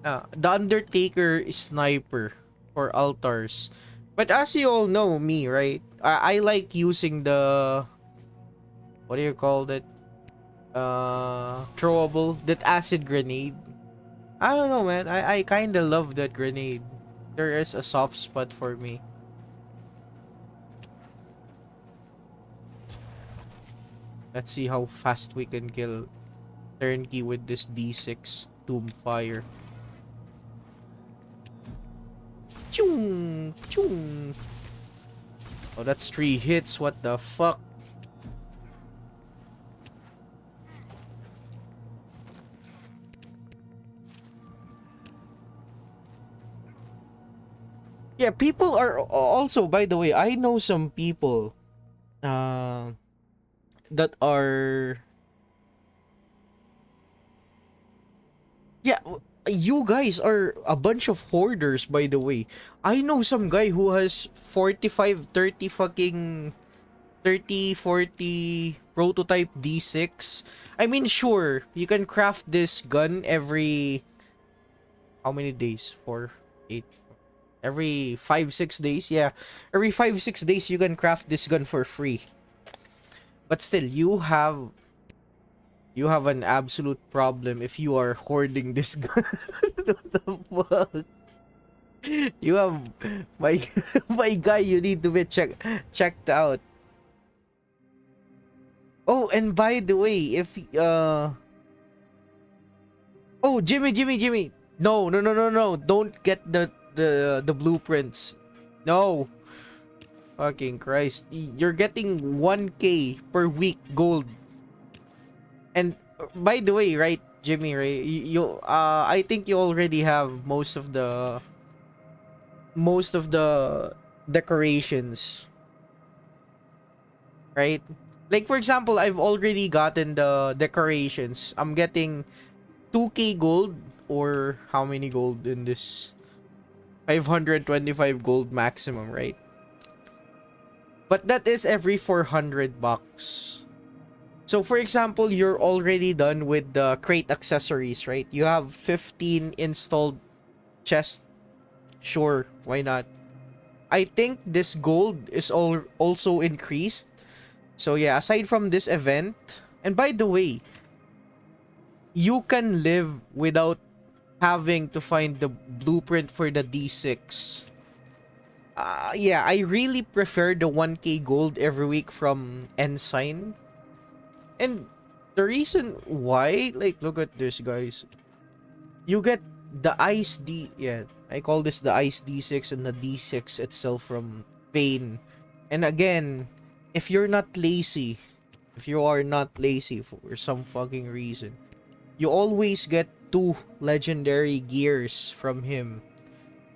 the Undertaker sniper for altars. But as you all know me, right? I like using the, what do you call that? Throwable, that acid grenade. I don't know, man. I kind of love that grenade. There is a soft spot for me. Let's see how fast we can kill Turnkey with this D6 Tomb Fire. Choom! Choom! Oh, that's 3 hits. What the fuck? Yeah, people are also, by the way, I know some people that are, yeah, you guys are a bunch of hoarders, by the way. I know some guy who has 45, 30 fucking 30, 40 prototype D6. I mean, sure, you can craft this gun every, how many days? 4, 8, every 5, 6 days. Yeah, every 5, 6 days you can craft this gun for free. But still, you have an absolute problem if you are hoarding this gun. What the fuck? You have, my my guy, you need to be checked out. Oh, and by the way, if oh, Jimmy. No. Don't get the blueprints. No. Fucking Christ. You're getting 1k per week gold. And by the way, right, Jimmy, right? I think you already have most of the decorations, right? Like for example, I've already gotten the decorations. I'm getting 2k gold, or how many gold in this? 525 gold maximum, right? But that is every 400 bucks. So for example, you're already done with the crate accessories, right? You have 15 installed chest. Sure, why not? I think this gold is also increased. So yeah, aside from this event, and by the way, you can live without having to find the blueprint for the D6. Yeah, I really prefer the 1k gold every week from Ensign. And the reason why, like, look at this, guys. You get the Ice D, yeah, I call this the Ice D6 and the D6 itself from Vayne. And again, if you're not lazy, if you are not lazy for some fucking reason, you always get 2 legendary gears from him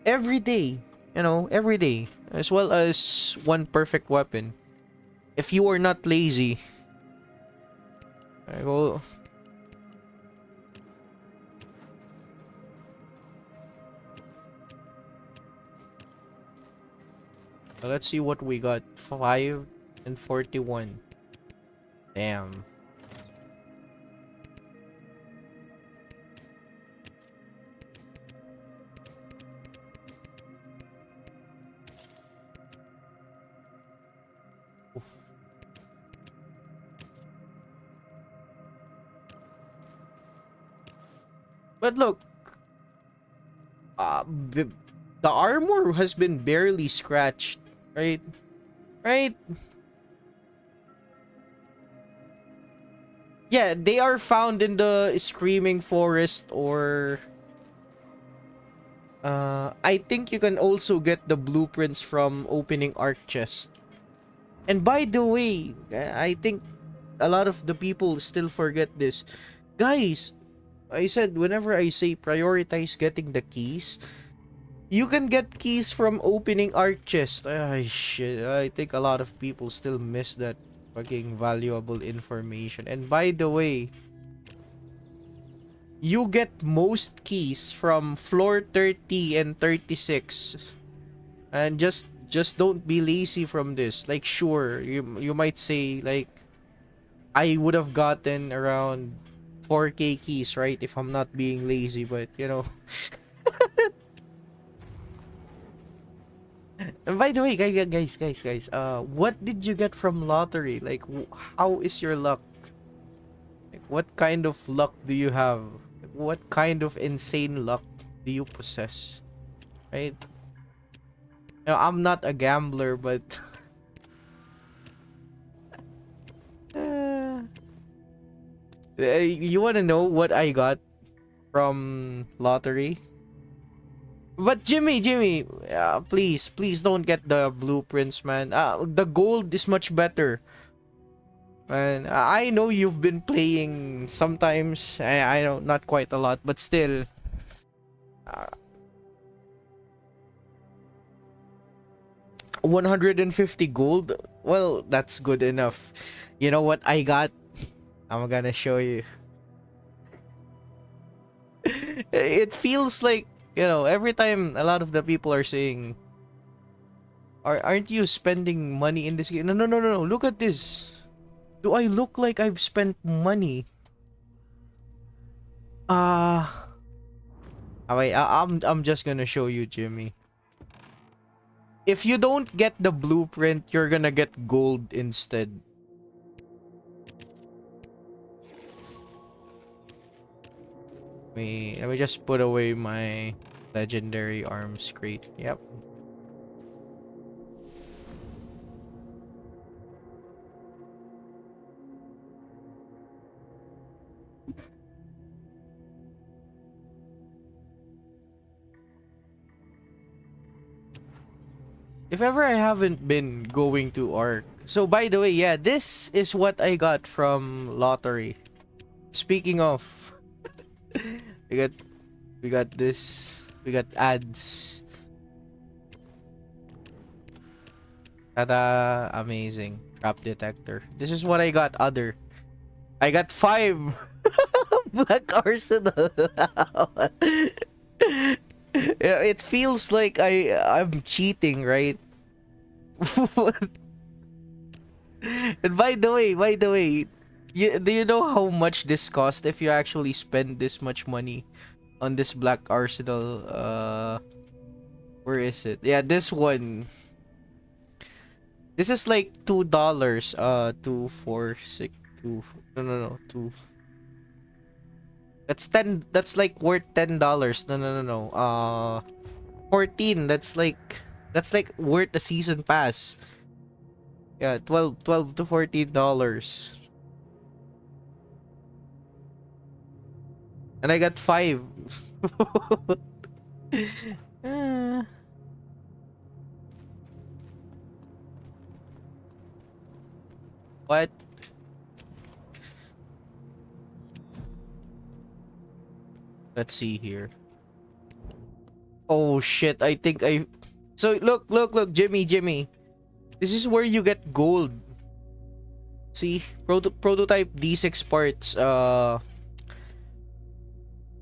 every day, every day, as well as 1 perfect weapon. If you are not lazy, I go. Let's see what we got. 5 and 41. Damn. Oof. But look, the armor has been barely scratched, right? Right? Yeah, they are found in the Screaming Forest, or I think you can also get the blueprints from opening Arc Chest. And by the way, I think a lot of the people still forget this. Guys, I said whenever I say prioritize getting the keys, you can get keys from opening Arc Chest. Ay, shit. I think a lot of people still miss that fucking valuable information. And by the way, you get most keys from floor 30 and 36. And just don't be lazy from this. Like, sure, you might say, like, I would have gotten around 4k keys, right, if I'm not being lazy, but And by the way, guys, what did you get from lottery? Like, how is your luck? Like, what kind of luck do you have? Like, what kind of insane luck do you possess? Right? I'm not a gambler, but uh, you want to know what I got from lottery? But Jimmy, please don't get the blueprints, man. The gold is much better. And I know you've been playing sometimes. I know not quite a lot, but still. Uh, 150 gold. Well, that's good enough. You know what I got? I'm gonna show you. It feels like, every time a lot of the people are saying, aren't you spending money in this game? No, no, no, no, no. Look at this. Do I look like I've spent money? Ah. Wait, I'm just gonna show you, Jimmy. If you don't get the blueprint, you're gonna get gold instead. Let me just put away my legendary arms crate. Yep. If ever I haven't been going to Ark. So by the way, yeah, this is what I got from lottery. Speaking of, we got we got this. We got ads. Tada! Amazing. Trap detector. This is what I got. Other. I got 5 Black Arsenal. Yeah, it feels like I'm cheating, right? And by the way, do you know how much this cost if you actually spend this much money on this Black Arsenal? Where is it? Yeah, this one. This is like $2. 2 4 6 2. No, no, no. 2. That's 10. That's like worth $10. No, no, no, no. 14. That's like worth a season pass. Yeah, 12 to $14. And I got 5. Uh, what? Let's see here. Oh shit, I think I... So look, Jimmy. This is where you get gold. See? Prototype D6 parts.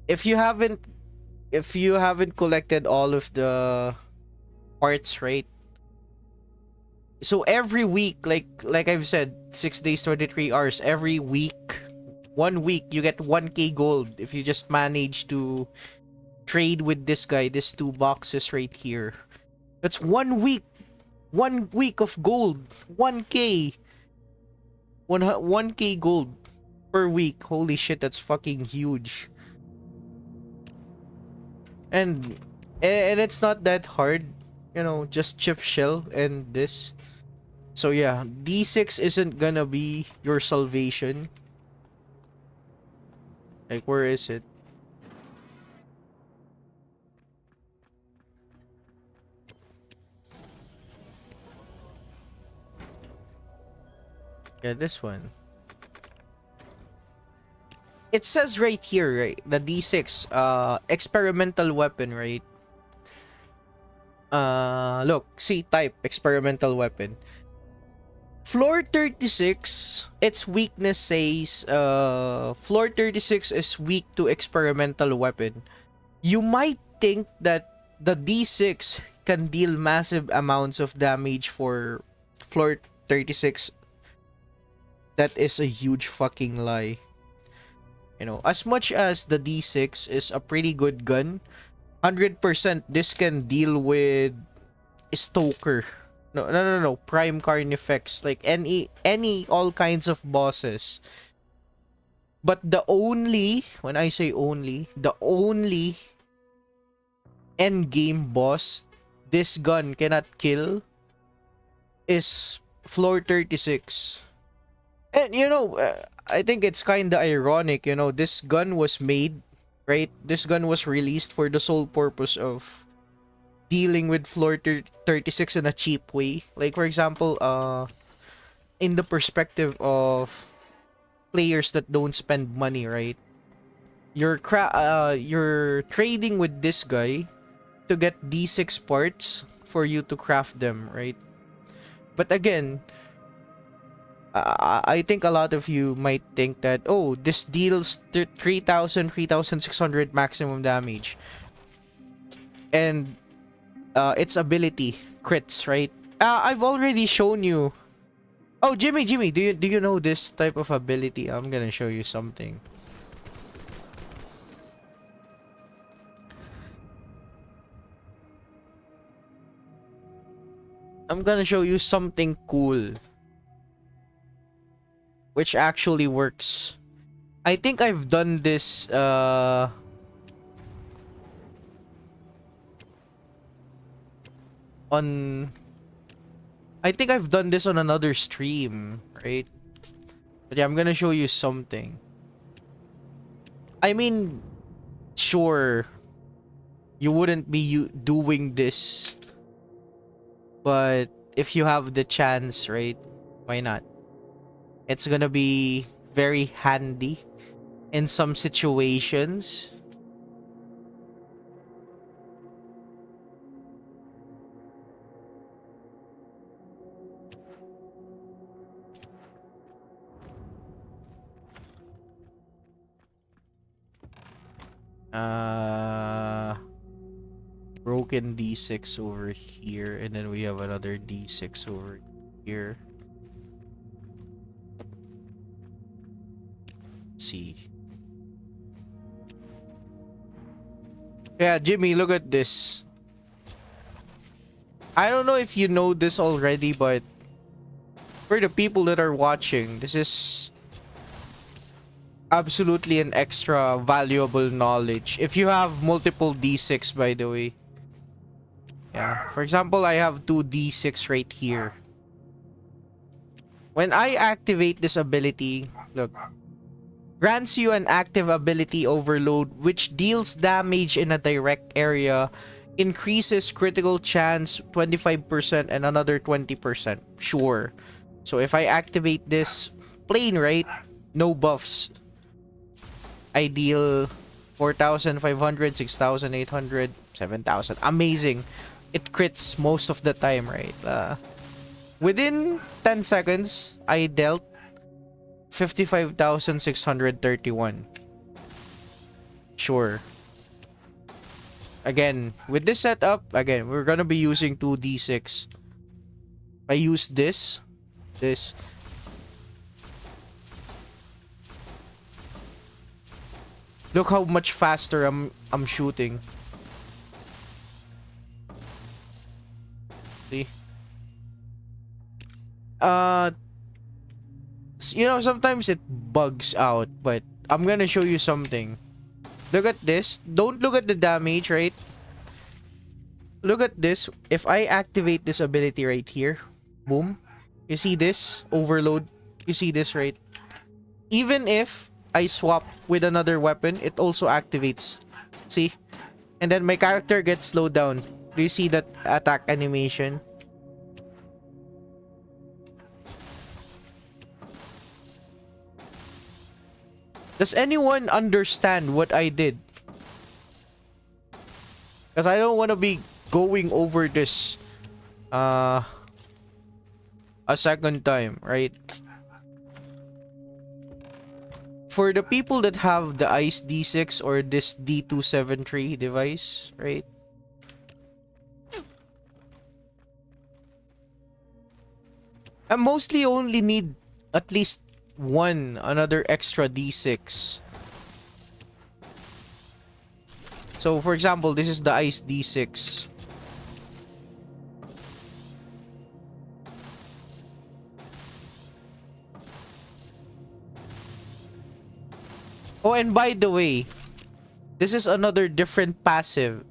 If you haven't collected all of the parts, right? So every week, like I've said, 6 days, 23 hours, every week, 1 week, you get 1k gold if you just manage to trade with this guy, these 2 boxes right here. That's 1 week. 1 week of gold. 1k. 1k gold per week. Holy shit, that's fucking huge. And it's not that hard, you know, just chip shell and this. So yeah, D6 isn't gonna be your salvation. Like, where is it? Yeah, this one. It says right here, right? The D6, experimental weapon, right? Look, see, type, experimental weapon. Floor 36, its weakness says, floor 36 is weak to experimental weapon. You might think that the D6 can deal massive amounts of damage for floor 36. That is a huge fucking lie. You know, as much as the D6 is a pretty good gun, 100% this can deal with Stoker. No. Prime Carnifex. Like all kinds of bosses. But the only, when I say only, the only end game boss this gun cannot kill is floor 36. And you know, I think it's kind of ironic, you know, this gun was made, right? This gun was released for the sole purpose of dealing with floor 36 in a cheap way. Like, for example, in the perspective of players that don't spend money, right? You're trading with this guy to get D6 parts for you to craft them, right? But again, I think a lot of you might think that, oh, this deals 3,600 maximum damage. And its ability, crits, right? I've already shown you. Oh, Jimmy, do you know this type of ability? I'm gonna show you something. I'm gonna show you something cool, which actually works. I think I've done this on... I think I've done this on another stream, right? But yeah, I'm gonna show you something. I mean, sure, you wouldn't be doing this But if you have the chance, right? Why not? It's gonna be very handy in some situations. Uh, broken D6 over here, and then we have another D6 over here. Let's see. Yeah, Jimmy, look at this. I don't know if you know this already, but for the people that are watching, this is absolutely an extra valuable knowledge. If you have multiple D6, by the way. Yeah. For example, I have two D6 right here. When I activate this ability, look, grants you an active ability overload which deals damage in a direct area, increases critical chance 25% and another 20%. Sure. So if I activate this plain, right? No buffs. I deal 4,500, 6,800, 7,000. Amazing. It crits most of the time, right? Within 10 seconds, I dealt 55,631. Sure. Again, with this setup, again, we're gonna be using 2d6. I use this. Look how much faster I'm shooting. See? You know, sometimes it bugs out, but I'm gonna show you something. Look at this. Don't look at the damage, right? Look at this. If I activate this ability right here, boom. You see this? Overload. You see this, right? Even if I swap with another weapon, it also activates. See? And then my character gets slowed down. Do you see that attack animation? Does anyone understand what I did? Because I don't want to be going over this a second time, right? For the people that have the ICE D6 or this D273 device, right? I mostly only need at least another extra D6. So for example, this is the ICE D6. Oh, and by the way, this is another different passive.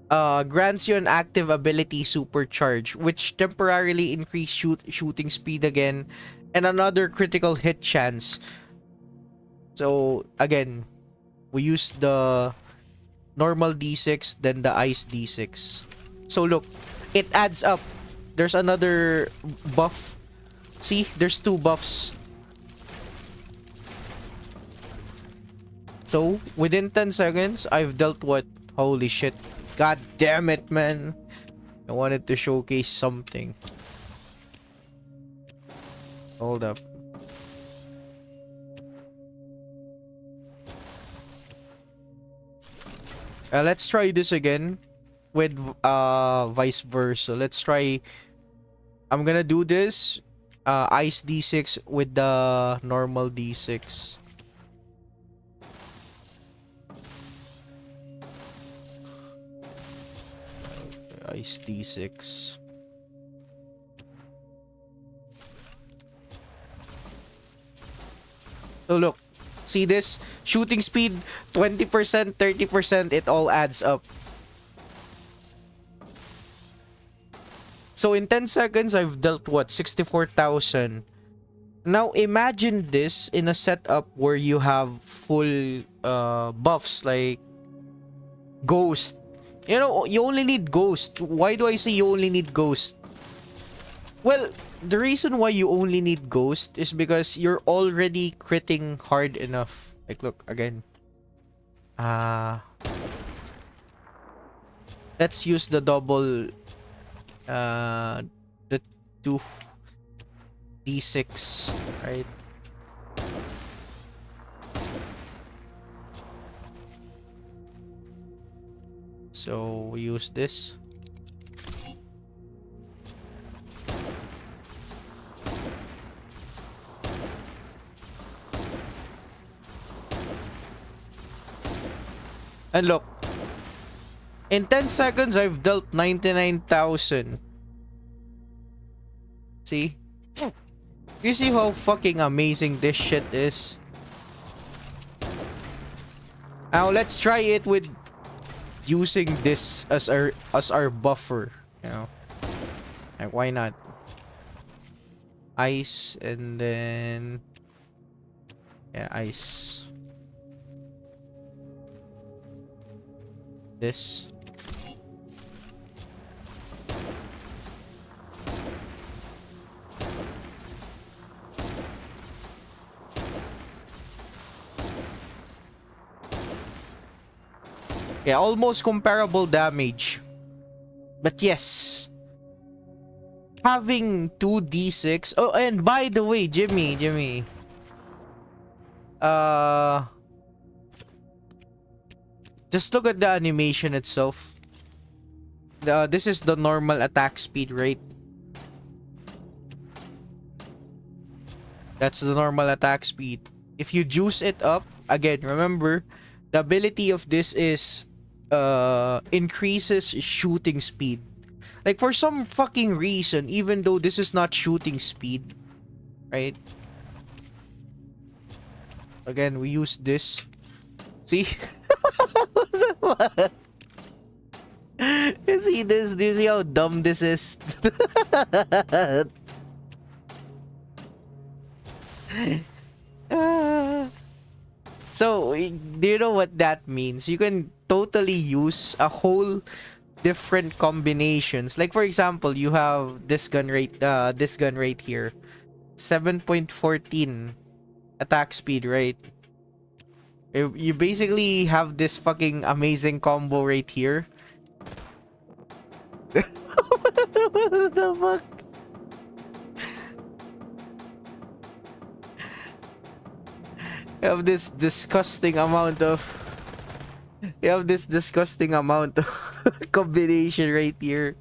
Grants you an active ability supercharge, which temporarily increase shooting speed again, and another critical hit chance. So again, we use the normal D6, then the ICE D6. So look, it adds up. There's another buff. See, there's two buffs. So within 10 seconds, I've dealt what? Holy shit. God damn it, man. I wanted to showcase something. Hold up. Let's try this again with vice versa. Let's try. I'm gonna do this ICE D6 with the normal D6. ICE D6. So look, see this? Shooting speed, 20%, 30%, it all adds up. So in 10 seconds, I've dealt what? 64,000. Now imagine this in a setup where you have full buffs like Ghost, You know, you only need ghost. Why do I say you only need ghost? Well, the reason why you only need ghost is because you're already critting hard enough. Like, look, again. Let's use the double, the 2d6, right? So we use this. And look, in 10 seconds, I've dealt 99,000. See? You see how fucking amazing this shit is? Now, let's try it with using this as our buffer, you know? Like, why not? Ice, and then... yeah, ice. This. Yeah, almost comparable damage. But yes, having 2d6. Oh, and by the way, Jimmy. Just look at the animation itself. This is the normal attack speed, right? That's the normal attack speed. If you juice it up, again, remember, the ability of this is increases shooting speed. Like, for some fucking reason, even though this is not shooting speed, right? Again, we use this. See? You see this? Do you see how dumb this is? So, do you know what that means? You can totally use a whole different combinations. Like, for example, you have this gun right here. 7.14 attack speed, right? You basically have this fucking amazing combo right here. What the fuck? You have this disgusting amount of combination right here,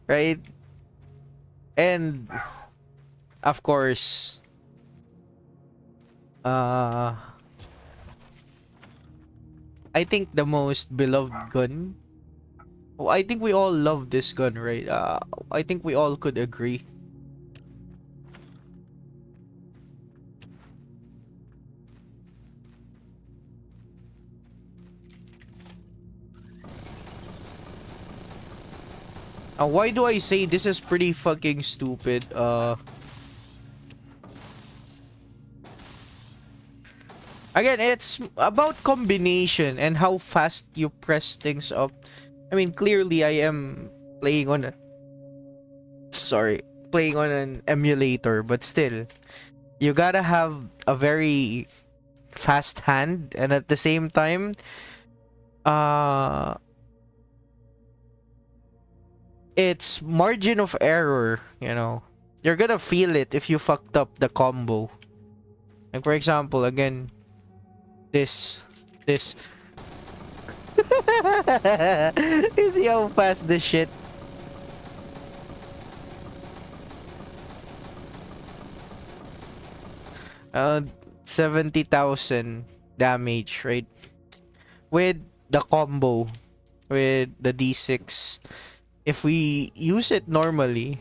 right? And of course, I think the most beloved gun. Oh, I think we all love this gun, right? I think we all could agree. Why do I say this is pretty fucking stupid? Again, it's about combination and how fast you press things up. I mean, clearly I am playing on an emulator, but still, you gotta have a very fast hand, and at the same time, it's margin of error, you know. You're gonna feel it if you fucked up the combo. Like, for example, again, this. You see how fast this shit? 70,000 damage, right? With the combo, with the D6. If we use it normally,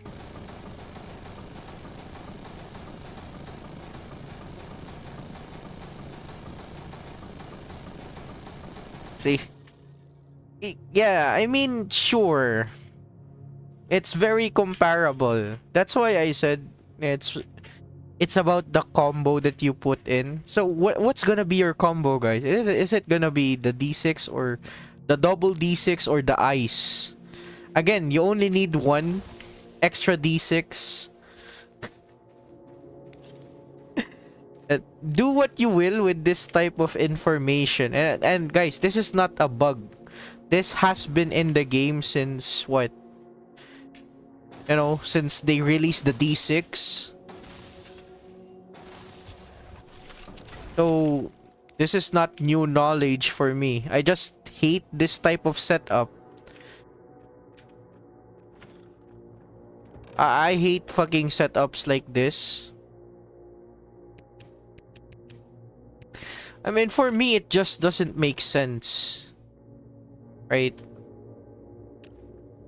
see? Yeah, I mean, sure. It's very comparable. That's why I said it's about the combo that you put in. So what's gonna be your combo, guys? Is it gonna be the D6 or The double D6 or the ice. Again, you only need one extra D6. Do what you will with this type of information. And guys, this is not a bug. This has been in the game since what? You know, since they released the D6. So, this is not new knowledge for me. I just hate this type of setup. I hate fucking setups like this. I mean, for me, it just doesn't make sense. Right?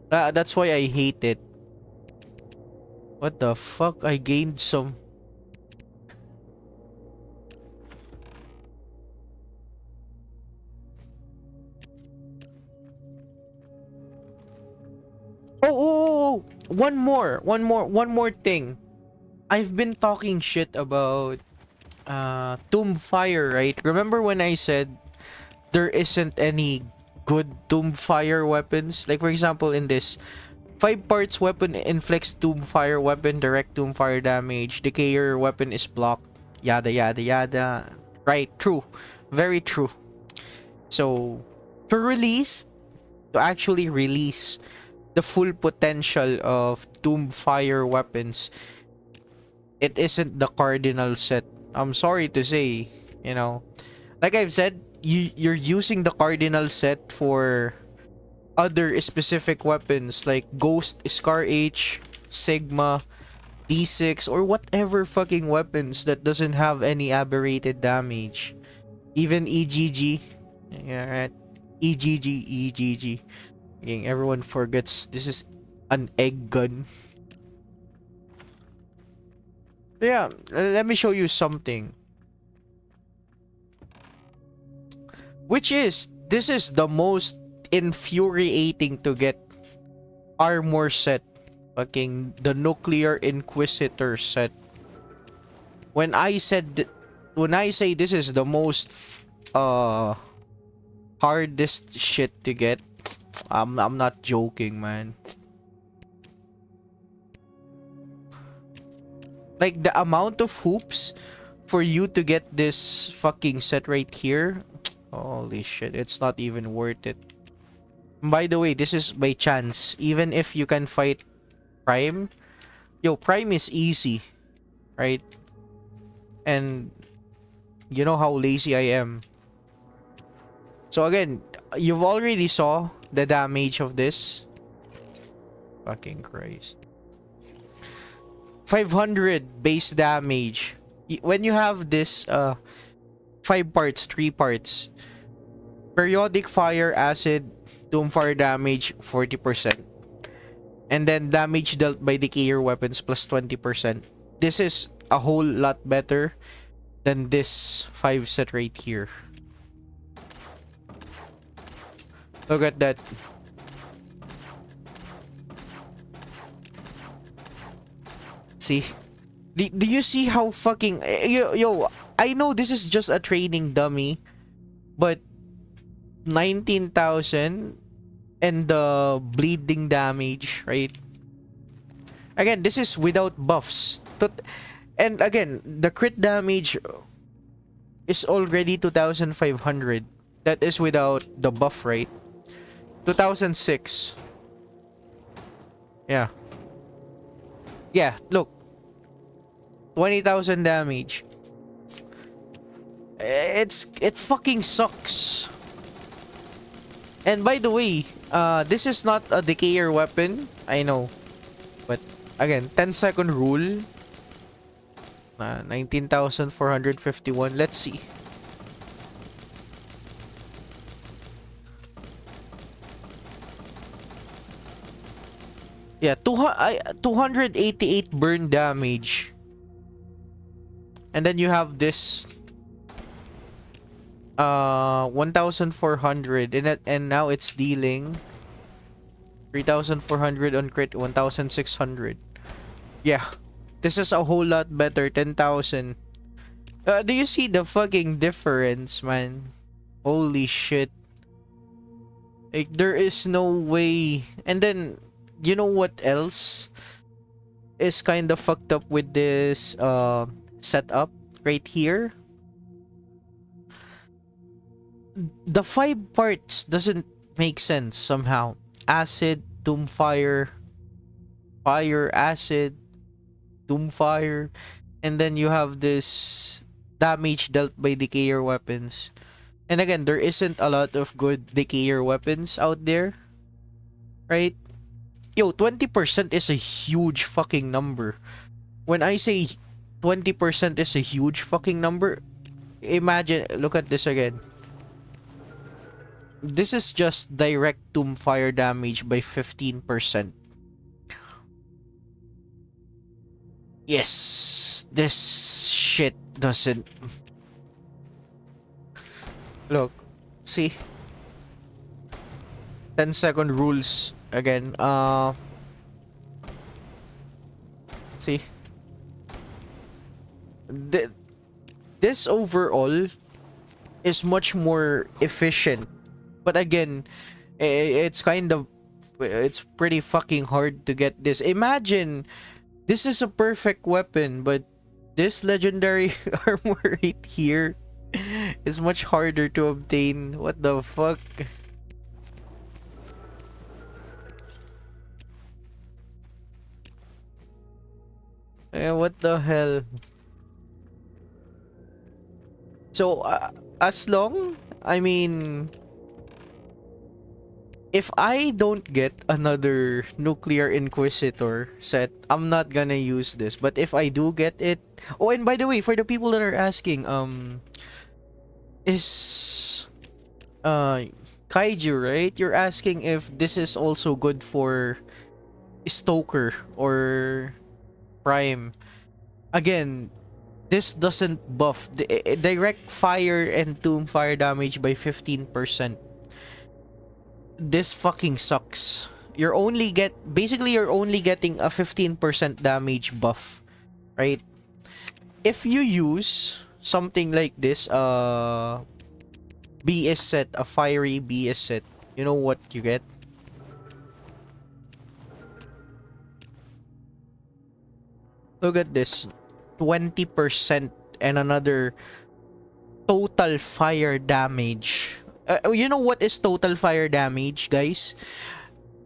That's why I hate it. What the fuck? I gained some... Oh, one more thing. I've been talking shit about Tomb Fire, right? Remember when I said there isn't any good Tomb Fire weapons? Like for example in this 5 parts weapon inflicts Tomb Fire weapon direct Tomb Fire damage. Decayer weapon is blocked. Yada yada yada. Right, true. Very true. So to actually release the full potential of Tomb Fire weapons, it isn't the cardinal set. I'm sorry to say, you know, like I've said, you're using the cardinal set for other specific weapons like Ghost, Scar H, Sigma, D6, or whatever fucking weapons that doesn't have any aberrated damage. Even EGG. Yeah, right. EGG. Again, everyone forgets this is an egg gun. Yeah, let me show you something. This is the most infuriating to get armor set. Fucking the Nuclear Inquisitor set. When I say this is the most hardest shit to get, I'm not joking, man. Like the amount of hoops for you to get this fucking set right here. Holy shit, it's not even worth it. By the way, this is by chance. Even if you can fight Prime, yo, Prime is easy, right? And you know how lazy I am. So again, you've already saw the damage of this. Fucking Christ. 500 base damage. When you have this 5 parts, 3 parts. Periodic fire, acid, Tomb Fire damage 40%. And then damage dealt by Decayer weapons plus 20%. This is a whole lot better than this 5 set right here. Look at that. See? Do you see how fucking... Yo, I know this is just a training dummy, but 19,000 and the bleeding damage, right? Again, this is without buffs. And again, the crit damage is already 2,500. That is without the buff, right? 2006. Yeah. Yeah, look. 20,000 damage. It fucking sucks. And by the way, this is not a Decayer weapon. I know. But again, 10-second rule. 19,451. Let's see. Yeah, 288 burn damage. And then you have this 1,400 and now it's dealing 3,400 on crit, 1,600. Yeah. This is a whole lot better. 10,000. Do you see the fucking difference, man? Holy shit. Like, there is no way. And then, you know what else is kind of fucked up with this setup right here? The 5 parts doesn't make sense somehow. Acid, Doomfire, Fire, Acid, Doomfire, and then you have this damage dealt by Decayer weapons. And again, there isn't a lot of good Decayer weapons out there, right? Yo, 20% is a huge fucking number. When I say 20% is a huge fucking number, imagine, look at this again. This is just direct Doomfire damage by 15%. Yes, this shit doesn't... Look, see? 10-second rules again. See? This overall is much more efficient. But again, it's kind of... It's pretty fucking hard to get this. Imagine, this is a perfect weapon, but this legendary armor right here is much harder to obtain. What the fuck? What the hell? So, as long... I mean... If I don't get another Nuclear Inquisitor set, I'm not gonna use this. But if I do get it... Oh, and by the way, for the people that are asking, is... Kaiju, right? You're asking if this is also good for Stoker or Prime. Again, this doesn't buff the direct fire and tomb fire damage by 15%. This fucking sucks. You're only getting a 15% damage buff, right? If you use something like this, BS set, a fiery BS set, you know what you get? Look at this. 20% and another total fire damage. You know what is total fire damage, guys?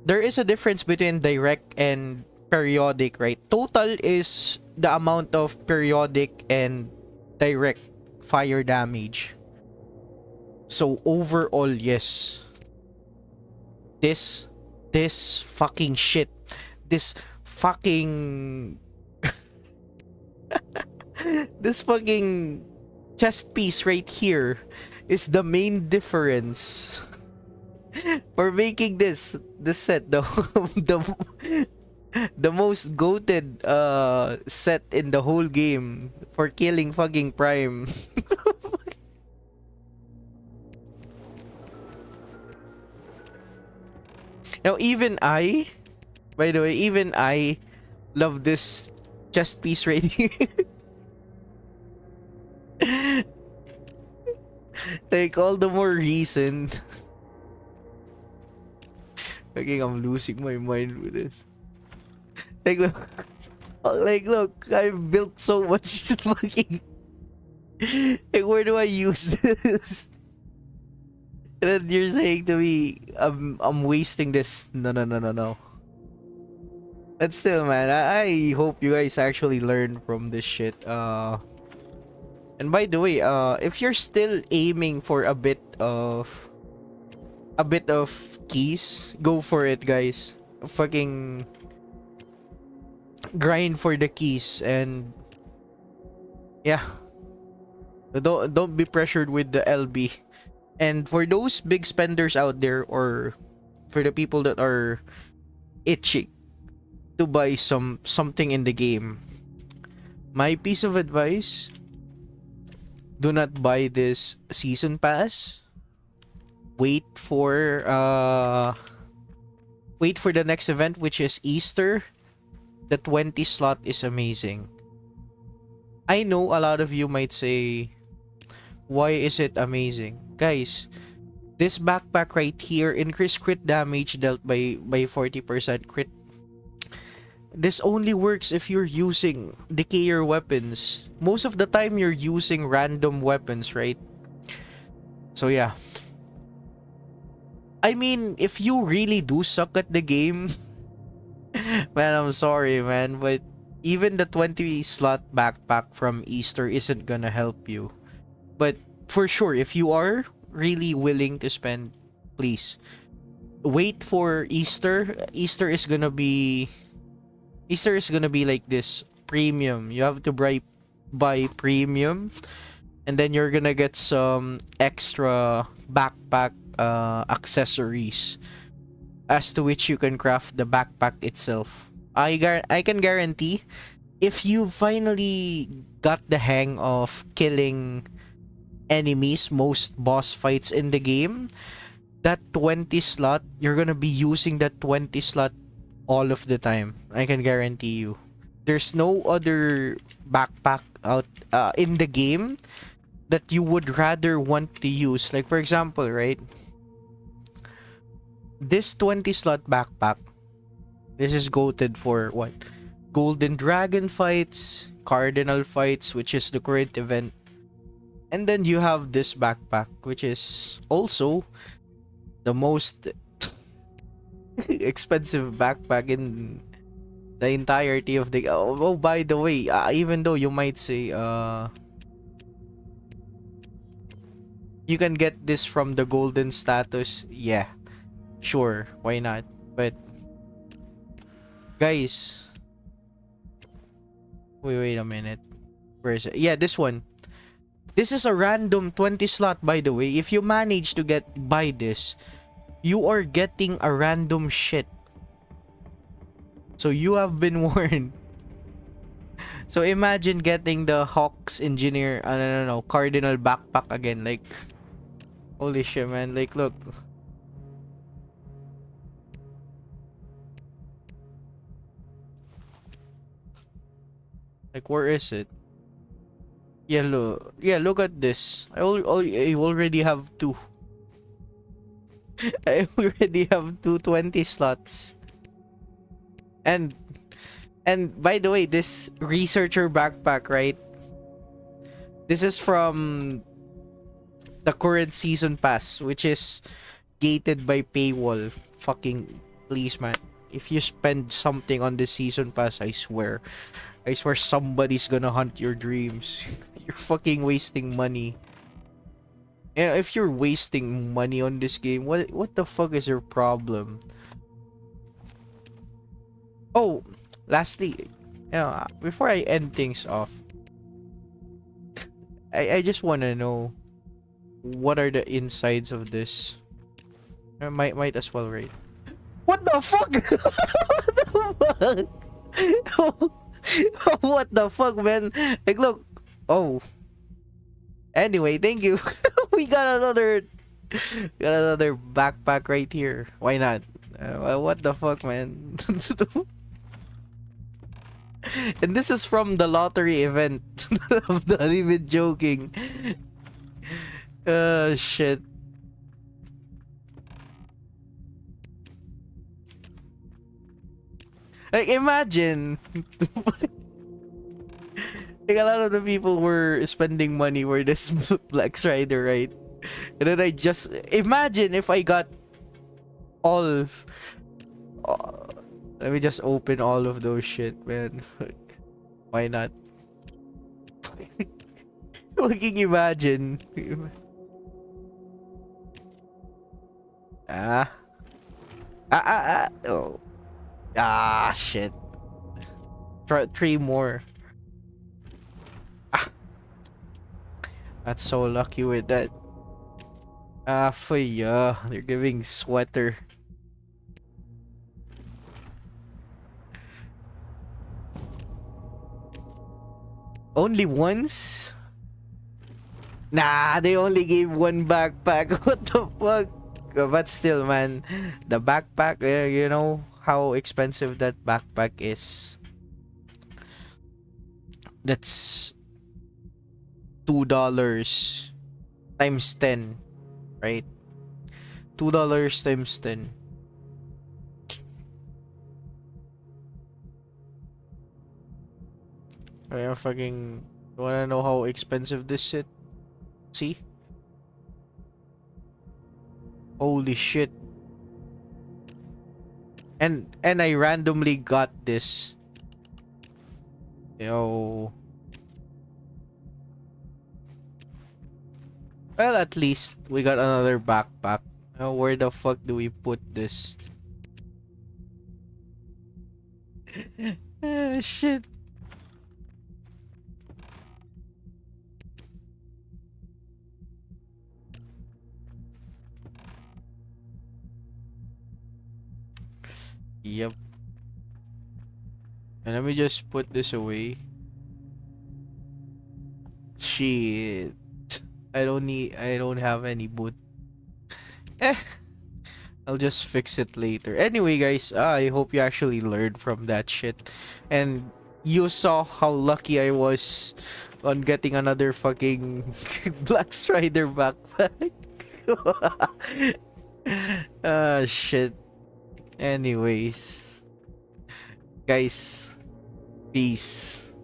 There is a difference between direct and periodic, right? Total is the amount of periodic and direct fire damage. So overall, yes. This fucking shit. This fucking... this fucking chest piece right here is the main difference for making this set the the most goated set in the whole game for killing fucking Prime. Now even I, by the way, even I love this chest piece right here. Like, all the more reason. Okay, I'm losing my mind with this. Like, look, I've built so much fucking... Like, where do I use this? And then you're saying to me, I'm wasting this. No. But still, man, I hope you guys actually learn from this shit. And by the way, if you're still aiming for a bit of keys, go for it, guys. Fucking grind for the keys, and yeah, don't be pressured with the LB. And for those big spenders out there, or for the people that are itching to buy something in the game, my piece of advice: do not buy this season pass. Wait for the next event, which is Easter. The 20 slot is amazing. I know a lot of you might say, why is it amazing? Guys, This backpack right here, increase crit damage dealt by 40% crit. This only works if you're using decayer weapons. Most of the time you're using random weapons, right? So yeah. I mean, if you really do suck at the game, man, I'm sorry, man, but even the 20 slot backpack from Easter isn't gonna help you. But for sure, if you are really willing to spend, please wait for Easter. Easter is gonna be like this premium. You have to buy premium, and then you're gonna get some extra backpack accessories, as to which you can craft the backpack itself. I can guarantee, if you finally got the hang of killing enemies, most boss fights in the game, that 20 slot, you're gonna be using that 20 slot all of the time. I can guarantee you. There's no other backpack out in the game that you would rather want to use. Like for example, right? This 20 slot backpack, this is goated for what? Golden Dragon fights, Cardinal fights, which is the current event. And then you have this backpack, which is also the most expensive backpack in the entirety of the... Oh, by the way, even though you might say, you can get this from the golden status. Yeah, sure, why not? But guys, wait a minute. Where is it? Yeah, this one. This is a random 20 slot, by the way. If you manage to buy this, you are getting a random shit. So you have been warned. So imagine getting the Hawks Engineer, no, Cardinal backpack again. Like, holy shit, man. Like, look. Like, where is it? Yeah, look at this. I already have two. I already have 220 slots. And by the way, this researcher backpack, right? This is from the current season pass, which is gated by paywall. Fucking please, man. If you spend something on this season pass, I swear somebody's gonna hunt your dreams. You're fucking wasting money. Yeah, if you're wasting money on this game, what the fuck is your problem? Oh, lastly, before I end things off, I just want to know, what are the insides of this? I might as well rate. What the fuck? What the fuck? What the fuck, man? Like, look. Oh. Anyway, thank you. We got another backpack right here. Why not? What the fuck, man? And this is from the lottery event. I'm not even joking. Shit. Like, imagine. Like, a lot of the people were spending money for this Black Rider, right? And then I just imagine if I got all. Let me just open all of those shit, man. Why not? Fucking imagine. Oh. Shit. Try 3 more. That's so lucky with that. For ya, they're giving sweater. Only once? Nah, they only gave one backpack. What the fuck? But still, man, the backpack, you know how expensive that backpack is. That's $2 times 10, right? $2 times 10. I fucking wanna know how expensive this shit. See? Holy shit. And I randomly got this. Yo. Well, at least we got another backpack. Now, where the fuck do we put this? Ah, shit. Yep. And let me just put this away. Shit. I don't have any boot. Eh. I'll just fix it later. Anyway, guys, I hope you actually learned from that shit. And you saw how lucky I was on getting another fucking Black Strider backpack. Ah, shit. Anyways. Guys, peace.